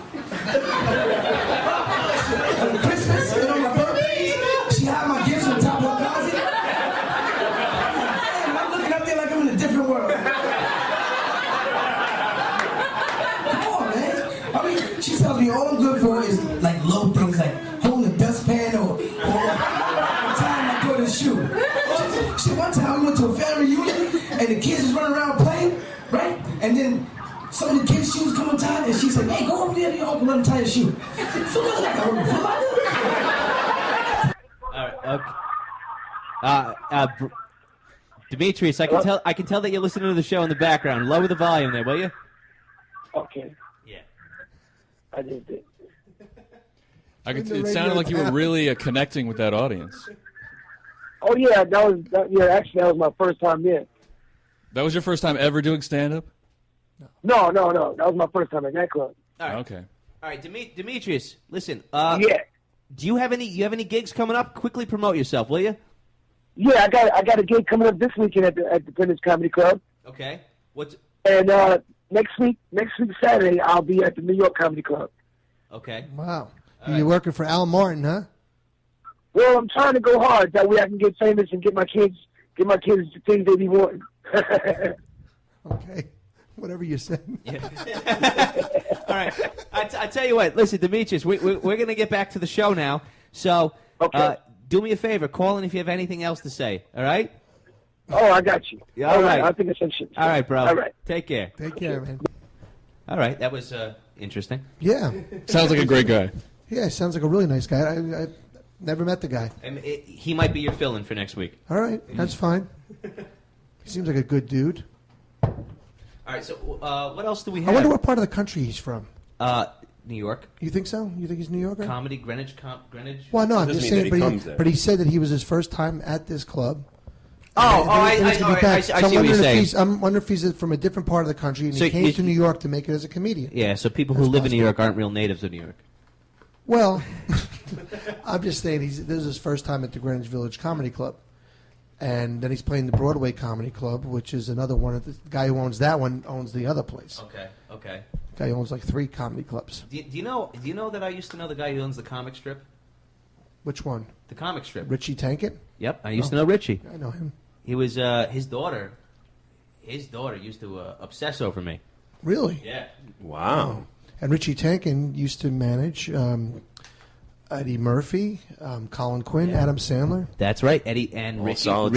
[SPEAKER 9] On Christmas and on my birthday, she hide my gifts on top of her closet. And I'm looking up there like I'm in a different world. Come on, man. I mean, she tells me all I'm good for is like low things like holding a dustpan or tying my daughter's shoe. Shit, one time we went to a family reunion and the kids was running around playing, right? And then some of the kids' shoes come untied and she said, hey, go over there to your uncle and untie your shoe. So look like I work for
[SPEAKER 4] All right. Okay. Demetrius, I can tell that you're listening to the show in the background. Lower the volume there, will you?
[SPEAKER 8] Okay.
[SPEAKER 4] Yeah.
[SPEAKER 8] I just did.
[SPEAKER 6] It sounded like you were really connecting with that audience.
[SPEAKER 8] Oh yeah, actually that was my first time there.
[SPEAKER 6] That was your first time ever doing stand-up?
[SPEAKER 8] No. That was my first time at that club.
[SPEAKER 4] All right.
[SPEAKER 6] Okay.
[SPEAKER 4] All right, Demetrius, listen.
[SPEAKER 8] Yeah.
[SPEAKER 4] Do you have any gigs coming up? Quickly promote yourself, will you?
[SPEAKER 8] Yeah, I got a gig coming up this weekend at the Greenwich Comedy Club.
[SPEAKER 4] Okay.
[SPEAKER 8] And next week Saturday I'll be at the New York Comedy Club.
[SPEAKER 4] Okay.
[SPEAKER 7] Wow. You're working for Al Martin, huh?
[SPEAKER 8] Well, I'm trying to go hard that way I can get famous and get my kids the things they be wanting.
[SPEAKER 7] Okay. Whatever you said.
[SPEAKER 4] Yeah. All right. I tell you what. Listen, Demetrius, we're going to get back to the show now. So,
[SPEAKER 8] Okay.
[SPEAKER 4] do me a favor. Call in if you have anything else to say. All right?
[SPEAKER 8] Oh, I got you.
[SPEAKER 4] Yeah, all right.
[SPEAKER 8] I think it's some shit.
[SPEAKER 4] All right, bro.
[SPEAKER 8] All right.
[SPEAKER 4] Take care.
[SPEAKER 7] Take care, man.
[SPEAKER 4] All right. That was interesting.
[SPEAKER 7] Yeah.
[SPEAKER 6] Sounds like a great guy.
[SPEAKER 7] Yeah, sounds like a really nice guy. I never met the guy.
[SPEAKER 4] He might be your fill-in for next week.
[SPEAKER 7] All right, that's fine. He seems like a good dude.
[SPEAKER 4] All right. So, what else do we have?
[SPEAKER 7] I wonder what part of the country he's from.
[SPEAKER 4] New York.
[SPEAKER 7] You think so? You think he's New Yorker?
[SPEAKER 4] Comedy, Greenwich.
[SPEAKER 7] Well, no, I'm
[SPEAKER 5] Doesn't
[SPEAKER 7] just
[SPEAKER 5] mean
[SPEAKER 7] saying.
[SPEAKER 5] that he comes there.
[SPEAKER 7] But he said that he was his first time at this club.
[SPEAKER 4] I see what you're saying.
[SPEAKER 7] I'm wondering if he's from a different part of the country and
[SPEAKER 4] So
[SPEAKER 7] he came
[SPEAKER 4] you-
[SPEAKER 7] to New York to make it as a comedian.
[SPEAKER 4] Yeah, so people who live in New York aren't real natives of New York.
[SPEAKER 7] Well, I'm just saying this is his first time at the Greenwich Village Comedy Club. And then he's playing the Broadway Comedy Club, which is another one. The guy who owns that one owns the other place.
[SPEAKER 4] Okay.
[SPEAKER 7] Guy owns like 3 comedy clubs.
[SPEAKER 4] Do you know that I used to know the guy who owns the comic strip?
[SPEAKER 7] Which one?
[SPEAKER 4] The comic strip.
[SPEAKER 7] Richie Tankett?
[SPEAKER 4] Yep, I used to know Richie.
[SPEAKER 7] I know him.
[SPEAKER 4] He was his daughter. His daughter used to obsess over me.
[SPEAKER 7] Really?
[SPEAKER 4] Yeah.
[SPEAKER 5] Wow.
[SPEAKER 7] And Richie Tankett used to manage Eddie Murphy, Colin Quinn, Adam Sandler.
[SPEAKER 4] That's right, Eddie and
[SPEAKER 5] All
[SPEAKER 4] Richie.
[SPEAKER 5] solid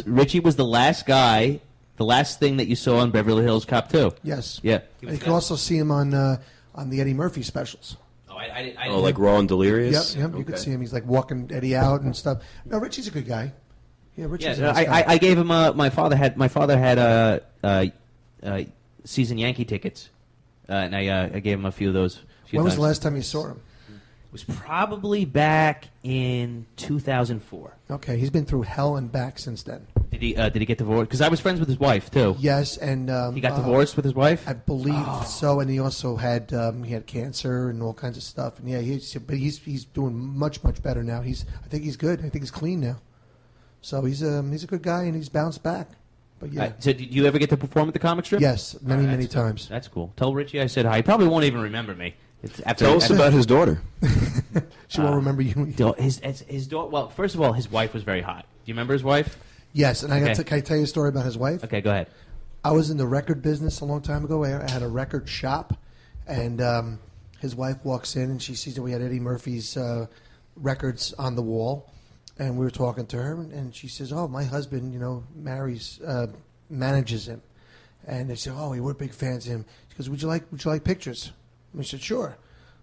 [SPEAKER 4] Richie was the last guy, the last thing that you saw on Beverly Hills Cop 2.
[SPEAKER 7] Yes.
[SPEAKER 4] Yeah.
[SPEAKER 7] And you can also see him on the Eddie Murphy specials.
[SPEAKER 4] Oh, I didn't.
[SPEAKER 5] Oh, like Raw and Delirious?
[SPEAKER 7] Yep. You could see him. He's like walking Eddie out and stuff. No, Richie's a good guy. Yeah, Richie's a
[SPEAKER 4] Yeah,
[SPEAKER 7] nice guy.
[SPEAKER 4] I gave him my father had season Yankee tickets, and I gave him a few of those.
[SPEAKER 7] When was the last time you saw him?
[SPEAKER 4] was probably back in 2004.
[SPEAKER 7] Okay, he's been through hell and back since then.
[SPEAKER 4] Did he get divorced? Because I was friends with his wife too.
[SPEAKER 7] Yes, and
[SPEAKER 4] He got divorced with his wife.
[SPEAKER 7] I believe so, and he also had cancer and all kinds of stuff. And yeah, he's doing much better now. I think he's good. I think he's clean now. So he's a good guy, and he's bounced back. But yeah.
[SPEAKER 4] So did you ever get to perform at the comic strip?
[SPEAKER 7] Yes, many times.
[SPEAKER 4] That's cool. Tell Richie I said hi. He probably won't even remember me.
[SPEAKER 5] Tell us about his daughter.
[SPEAKER 7] She won't remember you.
[SPEAKER 4] His daughter. Well, first of all, his wife was very hot. Do you remember his wife?
[SPEAKER 7] Yes, and can I tell you a story about his wife?
[SPEAKER 4] Okay, go ahead.
[SPEAKER 7] I was in the record business a long time ago. I had a record shop, and his wife walks in, and she sees that we had Eddie Murphy's records on the wall, and we were talking to her, and she says, "Oh, my husband, manages him," and they said, "Oh, we're big fans of him." She goes, "Would you like pictures?" We said, "Sure."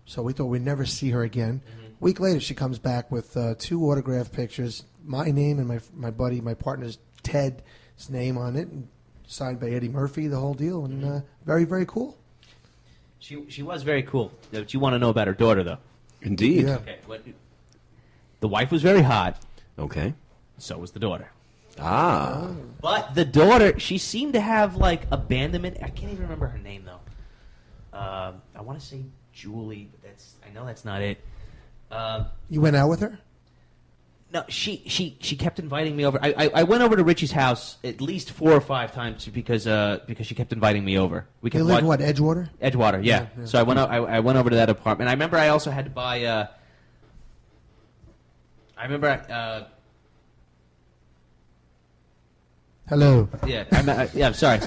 [SPEAKER 7] So we thought we'd never see her again. A week later, she comes back with 2 autographed pictures, my name and my buddy, my partner's Ted's name on it, and signed by Eddie Murphy, the whole deal, and very, very cool.
[SPEAKER 4] She was very cool. But you want to know about her daughter, though?
[SPEAKER 5] Indeed.
[SPEAKER 7] Yeah.
[SPEAKER 4] Okay. The wife was very hot.
[SPEAKER 5] Okay.
[SPEAKER 4] So was the daughter.
[SPEAKER 5] Ah.
[SPEAKER 4] But the daughter, she seemed to have like abandonment. I can't even remember her name though. I want to say Julie, but I know that's not it.
[SPEAKER 7] You went out with her?
[SPEAKER 4] No, she kept inviting me over. I went over to Richie's house at least 4 or 5 times because she kept inviting me over. We
[SPEAKER 7] You live in what, Edgewater?
[SPEAKER 4] Edgewater, yeah. So I went over to that apartment. I remember I also had to buy.
[SPEAKER 7] Hello.
[SPEAKER 4] Yeah, I'm sorry.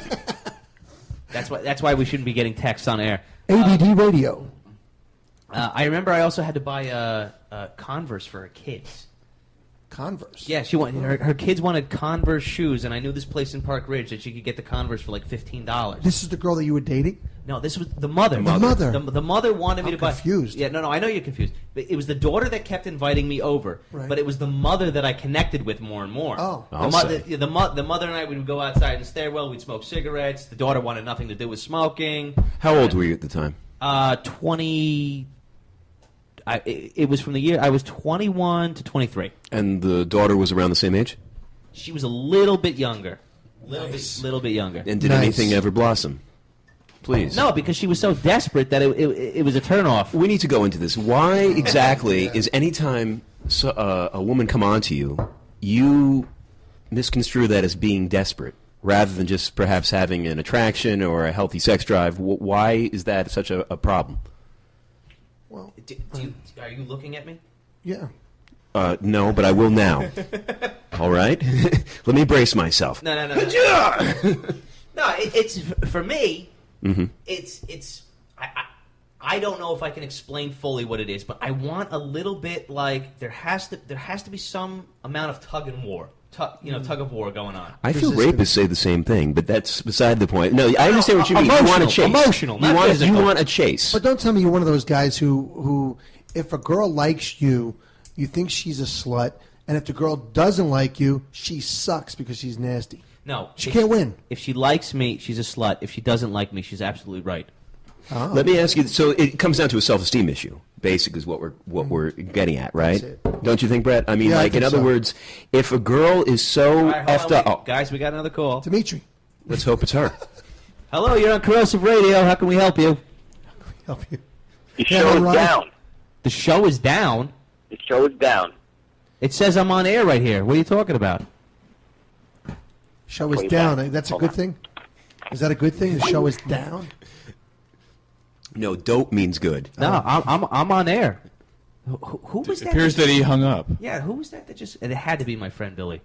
[SPEAKER 4] That's why we shouldn't be getting texts on air.
[SPEAKER 7] ADD radio.
[SPEAKER 4] I remember I also had to buy Converse for her kids.
[SPEAKER 7] Converse?
[SPEAKER 4] Yeah, her kids wanted Converse shoes, and I knew this place in Park Ridge that she could get the Converse for like $15.
[SPEAKER 7] This is the girl that you were dating?
[SPEAKER 4] No, this was the mother.
[SPEAKER 7] The mother.
[SPEAKER 4] The mother wanted me to buy.
[SPEAKER 7] Confused.
[SPEAKER 4] Yeah, no, I know you're confused. But it was the daughter that kept inviting me over.
[SPEAKER 7] Right.
[SPEAKER 4] But it was the mother that I connected with more and more.
[SPEAKER 7] Oh.
[SPEAKER 4] The mother and I would go outside in the stairwell. We'd smoke cigarettes. The daughter wanted nothing to do with smoking.
[SPEAKER 5] How old were you at the time?
[SPEAKER 4] 20. It was from the year I was 21 to 23.
[SPEAKER 5] And the daughter was around the same age?
[SPEAKER 4] She was a little bit younger. Little bit younger.
[SPEAKER 5] And did anything ever blossom? Please.
[SPEAKER 4] No, because she was so desperate that it was a turnoff.
[SPEAKER 5] We need to go into this. Why exactly is any time a woman come on to you, you misconstrue that as being desperate rather than just perhaps having an attraction or a healthy sex drive? Why is that such a problem?
[SPEAKER 7] Well,
[SPEAKER 4] are you looking at me?
[SPEAKER 7] Yeah.
[SPEAKER 5] No, but I will now. All right? Let me brace myself.
[SPEAKER 4] No. No, it's for me.
[SPEAKER 5] Mm-hmm.
[SPEAKER 4] It's I don't know if I can explain fully what it is, but I want a little bit like there has to be some amount of tug of war going on.
[SPEAKER 5] I feel rapists say the same thing, but that's beside the point. No, I understand what you mean. You want a chase.
[SPEAKER 4] Emotional, not physical.
[SPEAKER 5] You want a chase.
[SPEAKER 7] But don't tell me you're one of those guys who if a girl likes you, you think she's a slut, and if the girl doesn't like you, she sucks because she's nasty.
[SPEAKER 4] No.
[SPEAKER 7] She can't win.
[SPEAKER 4] If she likes me, she's a slut. If she doesn't like me, she's absolutely right.
[SPEAKER 7] Oh.
[SPEAKER 5] Let me ask you. So it comes down to a self-esteem issue. Basically, is what we're getting at, right? Don't you think, Brett? I mean,
[SPEAKER 7] Yeah,
[SPEAKER 5] like in other words, if a girl is so
[SPEAKER 4] All right, hold
[SPEAKER 5] effed
[SPEAKER 4] on,
[SPEAKER 5] up,
[SPEAKER 4] guys, we got another call.
[SPEAKER 7] Dimitri.
[SPEAKER 5] let's hope it's her.
[SPEAKER 4] Hello, you're on Corrosive Radio. How can we help you?
[SPEAKER 7] Help you.
[SPEAKER 10] The show is
[SPEAKER 7] right.
[SPEAKER 10] down.
[SPEAKER 4] The show is down.
[SPEAKER 10] The show is down.
[SPEAKER 4] It says I'm on air right here. What are you talking about?
[SPEAKER 7] Show is
[SPEAKER 10] Way
[SPEAKER 7] down.
[SPEAKER 10] back.
[SPEAKER 7] That's a
[SPEAKER 10] Hold
[SPEAKER 7] good
[SPEAKER 10] on.
[SPEAKER 7] thing? Is that a good thing? The show is down?
[SPEAKER 5] No, dope means good.
[SPEAKER 4] No, I'm on air. Who was
[SPEAKER 6] It
[SPEAKER 4] that?
[SPEAKER 6] appears that he hung up.
[SPEAKER 4] Yeah, who was that just? It had to be my friend Billy.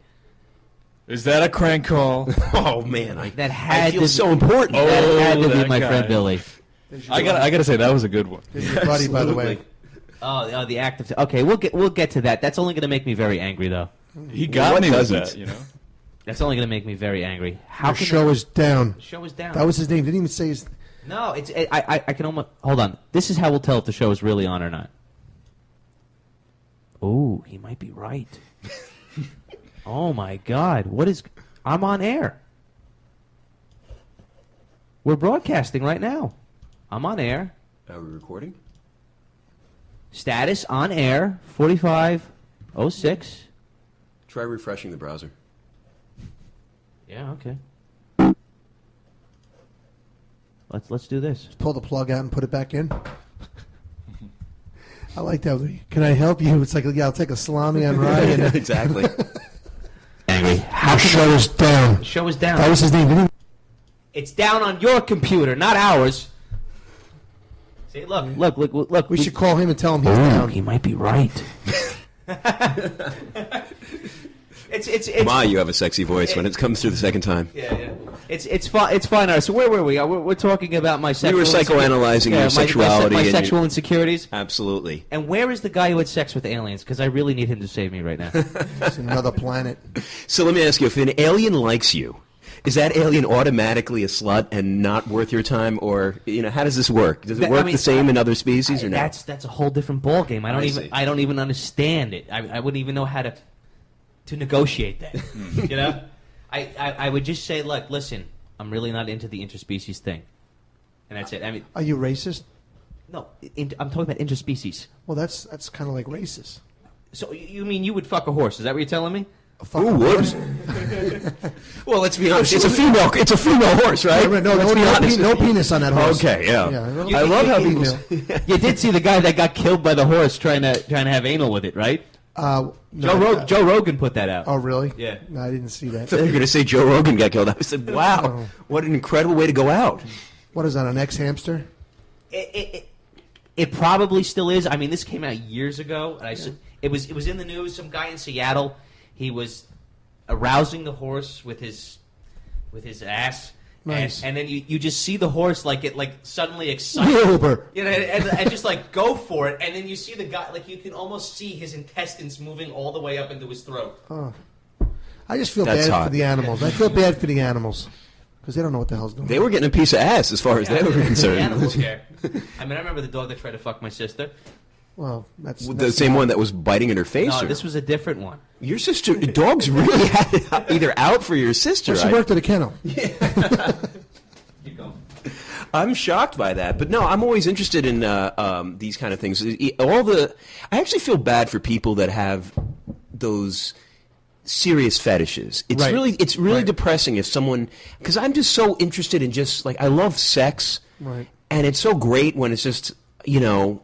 [SPEAKER 6] Is that a crank call?
[SPEAKER 5] Oh man,
[SPEAKER 4] That
[SPEAKER 5] I
[SPEAKER 4] had
[SPEAKER 5] feel
[SPEAKER 4] to
[SPEAKER 5] so
[SPEAKER 4] be,
[SPEAKER 5] important.
[SPEAKER 4] That had to be
[SPEAKER 6] that
[SPEAKER 4] my
[SPEAKER 6] guy.
[SPEAKER 4] friend Billy.
[SPEAKER 6] I gotta say that was a good one.
[SPEAKER 7] There's your buddy, by the way.
[SPEAKER 4] Oh, the act of. Okay, we'll get to that. That's only going to make me very angry, though.
[SPEAKER 6] He got
[SPEAKER 5] What
[SPEAKER 6] me with
[SPEAKER 5] doesn't?
[SPEAKER 6] that, you know.
[SPEAKER 4] That's only going to make me very angry. How
[SPEAKER 7] Your
[SPEAKER 4] can
[SPEAKER 7] show is down.
[SPEAKER 4] the show is down?
[SPEAKER 7] That was his name. Didn't even say his...
[SPEAKER 4] No, it's I can almost hold on. This is how we'll tell if the show is really on or not. Oh, he might be right. Oh my God, what is? I'm on air. We're broadcasting right now. I'm on air.
[SPEAKER 5] Are we recording?
[SPEAKER 4] Status on air 4506.
[SPEAKER 5] Try refreshing the browser.
[SPEAKER 4] Yeah, okay. Let's do this.
[SPEAKER 7] Pull the plug out and put it back in. I like that. Can I help you? It's like, yeah, I'll take a salami on rye. And
[SPEAKER 5] Exactly.
[SPEAKER 4] Angry.
[SPEAKER 7] How show is down.
[SPEAKER 4] Show is down.
[SPEAKER 7] That was his name. Didn't
[SPEAKER 4] It's down on your computer, not ours. See, look.
[SPEAKER 7] we should call him and tell him he's down.
[SPEAKER 4] He might be right. It's
[SPEAKER 5] My, you have a sexy voice when it comes through the second time.
[SPEAKER 4] Yeah. It's fine. It's fine. All right, so where were we? We're talking about my sexual.
[SPEAKER 5] We were psychoanalyzing your sexuality
[SPEAKER 4] my
[SPEAKER 5] and
[SPEAKER 4] sexual insecurities.
[SPEAKER 5] Absolutely.
[SPEAKER 4] And where is the guy who had sex with aliens? Because I really need him to save me right now.
[SPEAKER 7] It's another planet.
[SPEAKER 5] So let me ask you: if an alien likes you, is that alien automatically a slut and not worth your time, or how does this work? Does it work the same in other species, or no?
[SPEAKER 4] That's a whole different ballgame. I don't even understand it. I wouldn't even know how to negotiate that. I would just say, look, listen, I'm really not into the interspecies thing, and that's it. I mean,
[SPEAKER 7] Are you racist?
[SPEAKER 4] no, I'm talking about interspecies.
[SPEAKER 7] Well, that's kind of like racist.
[SPEAKER 4] So you mean you would fuck a horse? Is that what you're telling me?
[SPEAKER 7] Who
[SPEAKER 5] would? Well, let's be honest. It's a female horse, right?
[SPEAKER 7] No penis on that horse.
[SPEAKER 5] Okay, yeah.
[SPEAKER 7] I love how female.
[SPEAKER 4] You did see the guy that got killed by the horse trying to have anal with it, right? Joe Rogan put that out.
[SPEAKER 7] Oh, really?
[SPEAKER 4] Yeah.
[SPEAKER 7] No, I didn't see that.
[SPEAKER 5] I thought you were going to say Joe Rogan got killed. I said, wow, what an incredible way to go out.
[SPEAKER 7] What is that, an ex-hamster?
[SPEAKER 4] It probably still is. I mean, this came out years ago. And it was in the news. Some guy in Seattle, he was arousing the horse with his ass.
[SPEAKER 7] Nice.
[SPEAKER 4] And then you just see the horse suddenly excited.
[SPEAKER 7] Wilbur.
[SPEAKER 4] And just go for it. And then you see the guy, you can almost see his intestines moving all the way up into his throat.
[SPEAKER 7] Oh. I just feel
[SPEAKER 5] That's
[SPEAKER 7] bad
[SPEAKER 5] hot.
[SPEAKER 7] for the animals. I feel bad for the animals because they don't know what the hell's going on.
[SPEAKER 5] They were getting a piece of ass as far as they were
[SPEAKER 4] The
[SPEAKER 5] concerned.
[SPEAKER 4] animals care. I mean, I remember the dog that tried to fuck my sister.
[SPEAKER 7] Well, that's
[SPEAKER 5] The same one that was biting in her face?
[SPEAKER 4] No,
[SPEAKER 5] or?
[SPEAKER 4] this was a different one.
[SPEAKER 5] Your sister, dogs really had it either out for your sister.
[SPEAKER 7] Well, she worked at a kennel.
[SPEAKER 4] Keep going.
[SPEAKER 5] I'm shocked by that, but no, I'm always interested in these kind of things. I actually feel bad for people that have those serious fetishes. It's
[SPEAKER 7] Right.
[SPEAKER 5] really depressing if someone, because I'm just so interested in just I love sex,
[SPEAKER 7] Right.
[SPEAKER 5] and it's so great when it's just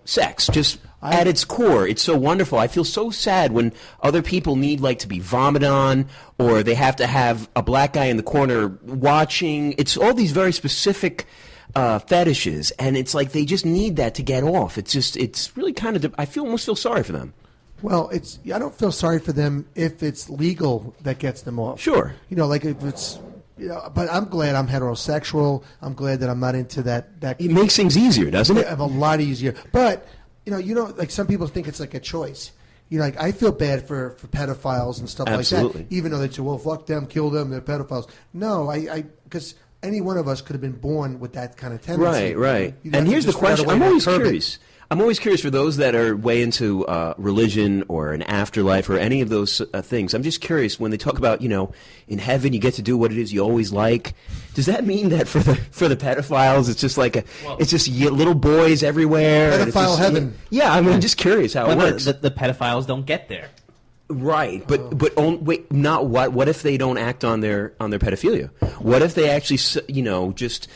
[SPEAKER 5] sex, just at its core. It's so wonderful. I feel so sad when other people need to be vomited on, or they have to have a black guy in the corner watching. It's all these very specific fetishes, and it's they just need that to get off. It's really kind of. I almost feel sorry for them.
[SPEAKER 7] Well, I don't feel sorry for them if it's legal that gets them off.
[SPEAKER 5] Sure.
[SPEAKER 7] If it's. But I'm glad I'm heterosexual. I'm glad that I'm not into that.
[SPEAKER 5] It makes things easier, doesn't it?
[SPEAKER 7] A lot easier. But some people think it's like a choice. I feel bad for pedophiles and stuff
[SPEAKER 5] Absolutely.
[SPEAKER 7] like that. Even though they say, "Well, fuck them, kill them, they're pedophiles." No, because any one of us could have been born with that kind of tendency.
[SPEAKER 5] Right.
[SPEAKER 7] You'd have
[SPEAKER 5] And
[SPEAKER 7] to
[SPEAKER 5] here's the
[SPEAKER 7] just figure out a
[SPEAKER 5] question:
[SPEAKER 7] way
[SPEAKER 5] I'm
[SPEAKER 7] to
[SPEAKER 5] always
[SPEAKER 7] curb it.
[SPEAKER 5] curious. I'm always curious for those that are way into religion or an afterlife or any of those things. I'm just curious when they talk about, in heaven you get to do what it is you always like. Does that mean that for the pedophiles it's just it's just little boys everywhere? and it's
[SPEAKER 7] Pedophile
[SPEAKER 5] just,
[SPEAKER 7] heaven.
[SPEAKER 5] Yeah, I'm just curious how it works.
[SPEAKER 4] The pedophiles don't get there.
[SPEAKER 5] Right, but wait, not what? What if they don't act on their pedophilia? What if they actually just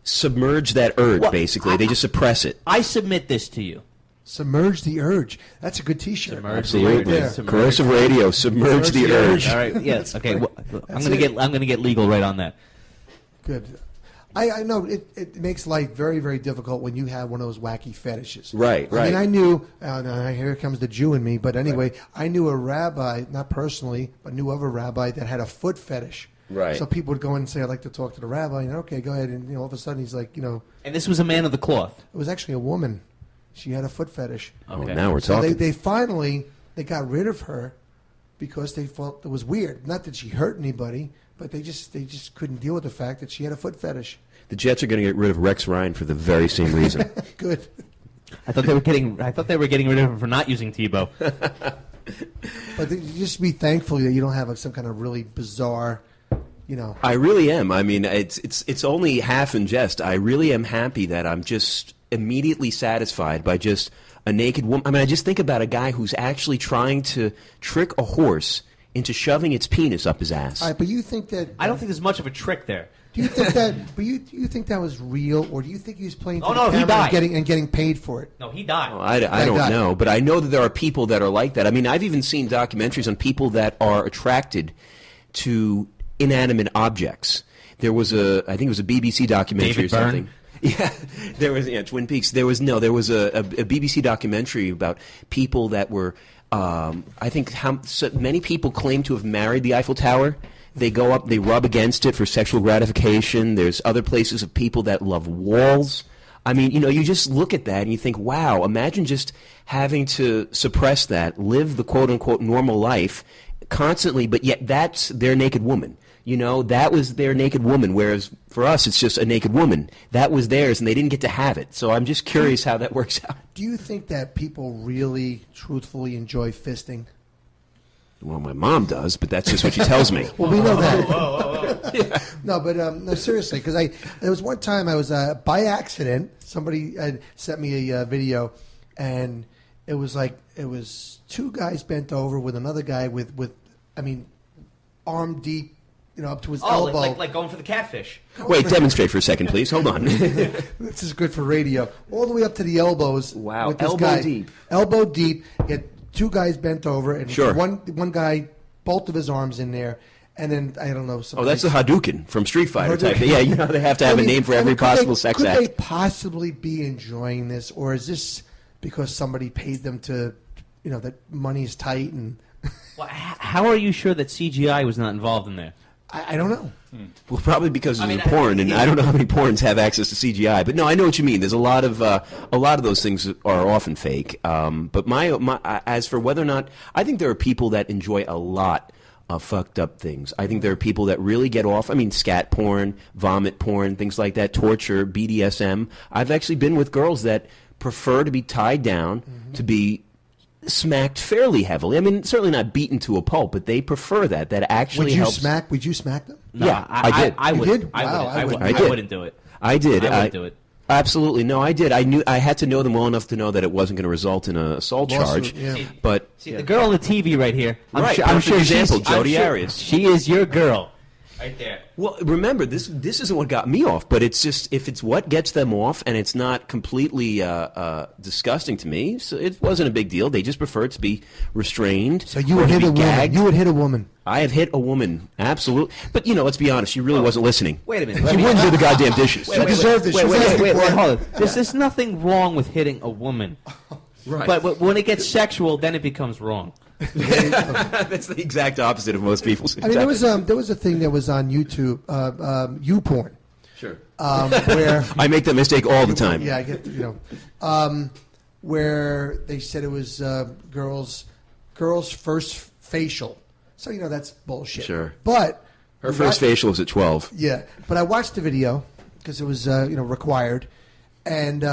[SPEAKER 5] submerge that urge? Basically, they just suppress it.
[SPEAKER 4] I submit this to you.
[SPEAKER 7] Submerge the urge. That's a good T-shirt.
[SPEAKER 5] Absolutely.
[SPEAKER 7] Right there.
[SPEAKER 5] Corrosive radio. Submerge the urge.
[SPEAKER 4] All right. Yes. Okay. Well, I'm
[SPEAKER 7] That's
[SPEAKER 4] gonna get legal right on that.
[SPEAKER 7] Good. I know it makes life very, very difficult when you have one of those wacky fetishes.
[SPEAKER 5] Right.
[SPEAKER 7] I mean, I knew, here comes the Jew in me, but anyway, I knew a rabbi, not personally, but knew of a rabbi that had a foot fetish.
[SPEAKER 5] Right.
[SPEAKER 7] So people would go in and say, I'd like to talk to the rabbi. And okay, go ahead. And all of a sudden he's like,
[SPEAKER 4] And this was a man of the cloth.
[SPEAKER 7] It was actually a woman. She had a foot fetish.
[SPEAKER 5] Okay. Oh, now we're
[SPEAKER 7] so
[SPEAKER 5] talking.
[SPEAKER 7] they finally got rid of her because they felt it was weird. Not that she hurt anybody, but they just couldn't deal with the fact that she had a foot fetish.
[SPEAKER 5] The Jets are going to get rid of Rex Ryan for the very same reason.
[SPEAKER 7] Good.
[SPEAKER 4] I thought they were getting rid of him for not using Tebow.
[SPEAKER 7] But you just be thankful that you don't have some kind of really bizarre,
[SPEAKER 5] I really am. I mean, it's only half in jest. I really am happy that I'm just immediately satisfied by just a naked woman. I mean, I just think about a guy who's actually trying to trick a horse into shoving its penis up his ass.
[SPEAKER 7] All right, but you think that
[SPEAKER 4] I don't think there's much of a trick there.
[SPEAKER 7] Do you think that? But you think that was real, or do you think he was playing? To
[SPEAKER 4] Oh,
[SPEAKER 7] the
[SPEAKER 4] no, he
[SPEAKER 7] camera
[SPEAKER 4] died.
[SPEAKER 7] and getting paid for it?
[SPEAKER 4] No, he died.
[SPEAKER 5] Oh, I don't
[SPEAKER 7] died.
[SPEAKER 5] know, but I know that there are people that are like that. I mean, I've even seen documentaries on people that are attracted to inanimate objects. There was I think it was a BBC documentary
[SPEAKER 4] David
[SPEAKER 5] or something.
[SPEAKER 4] Byrne?
[SPEAKER 5] Yeah, there was Twin Peaks. There was a BBC documentary about people that were. I think so many people claim to have married the Eiffel Tower. They go up, they rub against it for sexual gratification. There's other places of people that love walls. I mean, you just look at that and you think, wow, imagine just having to suppress that, live the quote-unquote normal life constantly, but yet that's their naked woman. That was their naked woman, whereas for us it's just a naked woman. That was theirs, and they didn't get to have it. So I'm just curious how that works out.
[SPEAKER 7] Do you think that people really, truthfully enjoy fisting?
[SPEAKER 5] Well, my mom does, but that's just what she tells me.
[SPEAKER 7] Well, we know that. Yeah. No, but no, seriously, because there was one time I was by accident. Somebody had sent me a video, and it was two guys bent over with another guy with arm deep, up to his elbow.
[SPEAKER 4] Like going for the catfish.
[SPEAKER 5] Wait, demonstrate for a second, please. Hold on.
[SPEAKER 7] This is good for radio. All the way up to the elbows.
[SPEAKER 5] Wow,
[SPEAKER 7] with this
[SPEAKER 5] elbow
[SPEAKER 7] guy.
[SPEAKER 5] deep.
[SPEAKER 7] Elbow deep. You had two guys bent over, and
[SPEAKER 5] Sure.
[SPEAKER 7] one guy, both of his arms in there, and then I don't know.
[SPEAKER 5] Oh, that's the Hadouken from Street Fighter type.
[SPEAKER 7] Hadouken.
[SPEAKER 5] Yeah, they have to have a name for every possible sex
[SPEAKER 7] could
[SPEAKER 5] act.
[SPEAKER 7] they possibly be enjoying this, or is this because somebody paid them to, that money is tight and?
[SPEAKER 4] Well, how are you sure that CGI was not involved in there?
[SPEAKER 7] I don't know.
[SPEAKER 5] Well, probably because of the porn, and I don't know how many porns have access to CGI. But no, I know what you mean. There's a lot of those things are often fake. But my as for whether or not, I think there are people that enjoy a lot of fucked up things. I think there are people that really get off. I mean, scat porn, vomit porn, things like that, torture, BDSM. I've actually been with girls that prefer to be tied down, to be smacked fairly heavily. I mean, certainly not beaten to a pulp, but they prefer that. That actually helps.
[SPEAKER 7] Would you smack them?
[SPEAKER 4] No,
[SPEAKER 5] Yeah, I did.
[SPEAKER 4] I would.
[SPEAKER 7] You did?
[SPEAKER 4] I
[SPEAKER 7] Wow,
[SPEAKER 4] wouldn't.
[SPEAKER 7] I
[SPEAKER 4] I
[SPEAKER 5] did.
[SPEAKER 4] wouldn't do it.
[SPEAKER 5] I did.
[SPEAKER 4] I wouldn't do it.
[SPEAKER 5] Absolutely. No, I did. I knew I had to know them well enough to know that it wasn't going to result in an assault
[SPEAKER 7] Lawsuit,
[SPEAKER 5] charge.
[SPEAKER 7] yeah.
[SPEAKER 5] But
[SPEAKER 4] See, the girl on the TV right here. I'm
[SPEAKER 5] Right,
[SPEAKER 4] sure,
[SPEAKER 5] perfect example,
[SPEAKER 4] I'm
[SPEAKER 5] Jodi
[SPEAKER 4] sure
[SPEAKER 5] Arias.
[SPEAKER 4] She is your girl. Right there.
[SPEAKER 5] Well, remember, this isn't what got me off, but it's just if it's what gets them off and it's not completely disgusting to me, so it wasn't a big deal. They just prefer to be restrained.
[SPEAKER 7] So you
[SPEAKER 5] or
[SPEAKER 7] would
[SPEAKER 5] to
[SPEAKER 7] hit
[SPEAKER 5] be
[SPEAKER 7] a woman.
[SPEAKER 5] gagged.
[SPEAKER 7] You would hit a woman.
[SPEAKER 5] I have hit a woman, absolutely. But, let's be honest, she really wasn't listening.
[SPEAKER 4] Wait a minute.
[SPEAKER 5] She wouldn't do the goddamn dishes.
[SPEAKER 7] She deserved it. She was asking for it.
[SPEAKER 4] Hold on. There's nothing wrong with hitting a woman.
[SPEAKER 5] Right.
[SPEAKER 4] But when it gets sexual, then it becomes wrong.
[SPEAKER 5] That's the exact opposite of most people's.
[SPEAKER 7] I mean, there was a thing that was on YouTube, YouPorn,
[SPEAKER 5] Sure.
[SPEAKER 7] where
[SPEAKER 5] I make that mistake all the time.
[SPEAKER 7] yeah, I get where they said it was girls' first facial. So that's bullshit.
[SPEAKER 5] Sure.
[SPEAKER 7] But
[SPEAKER 5] Her first facial was at 12.
[SPEAKER 7] yeah, but I watched the video because it was required, and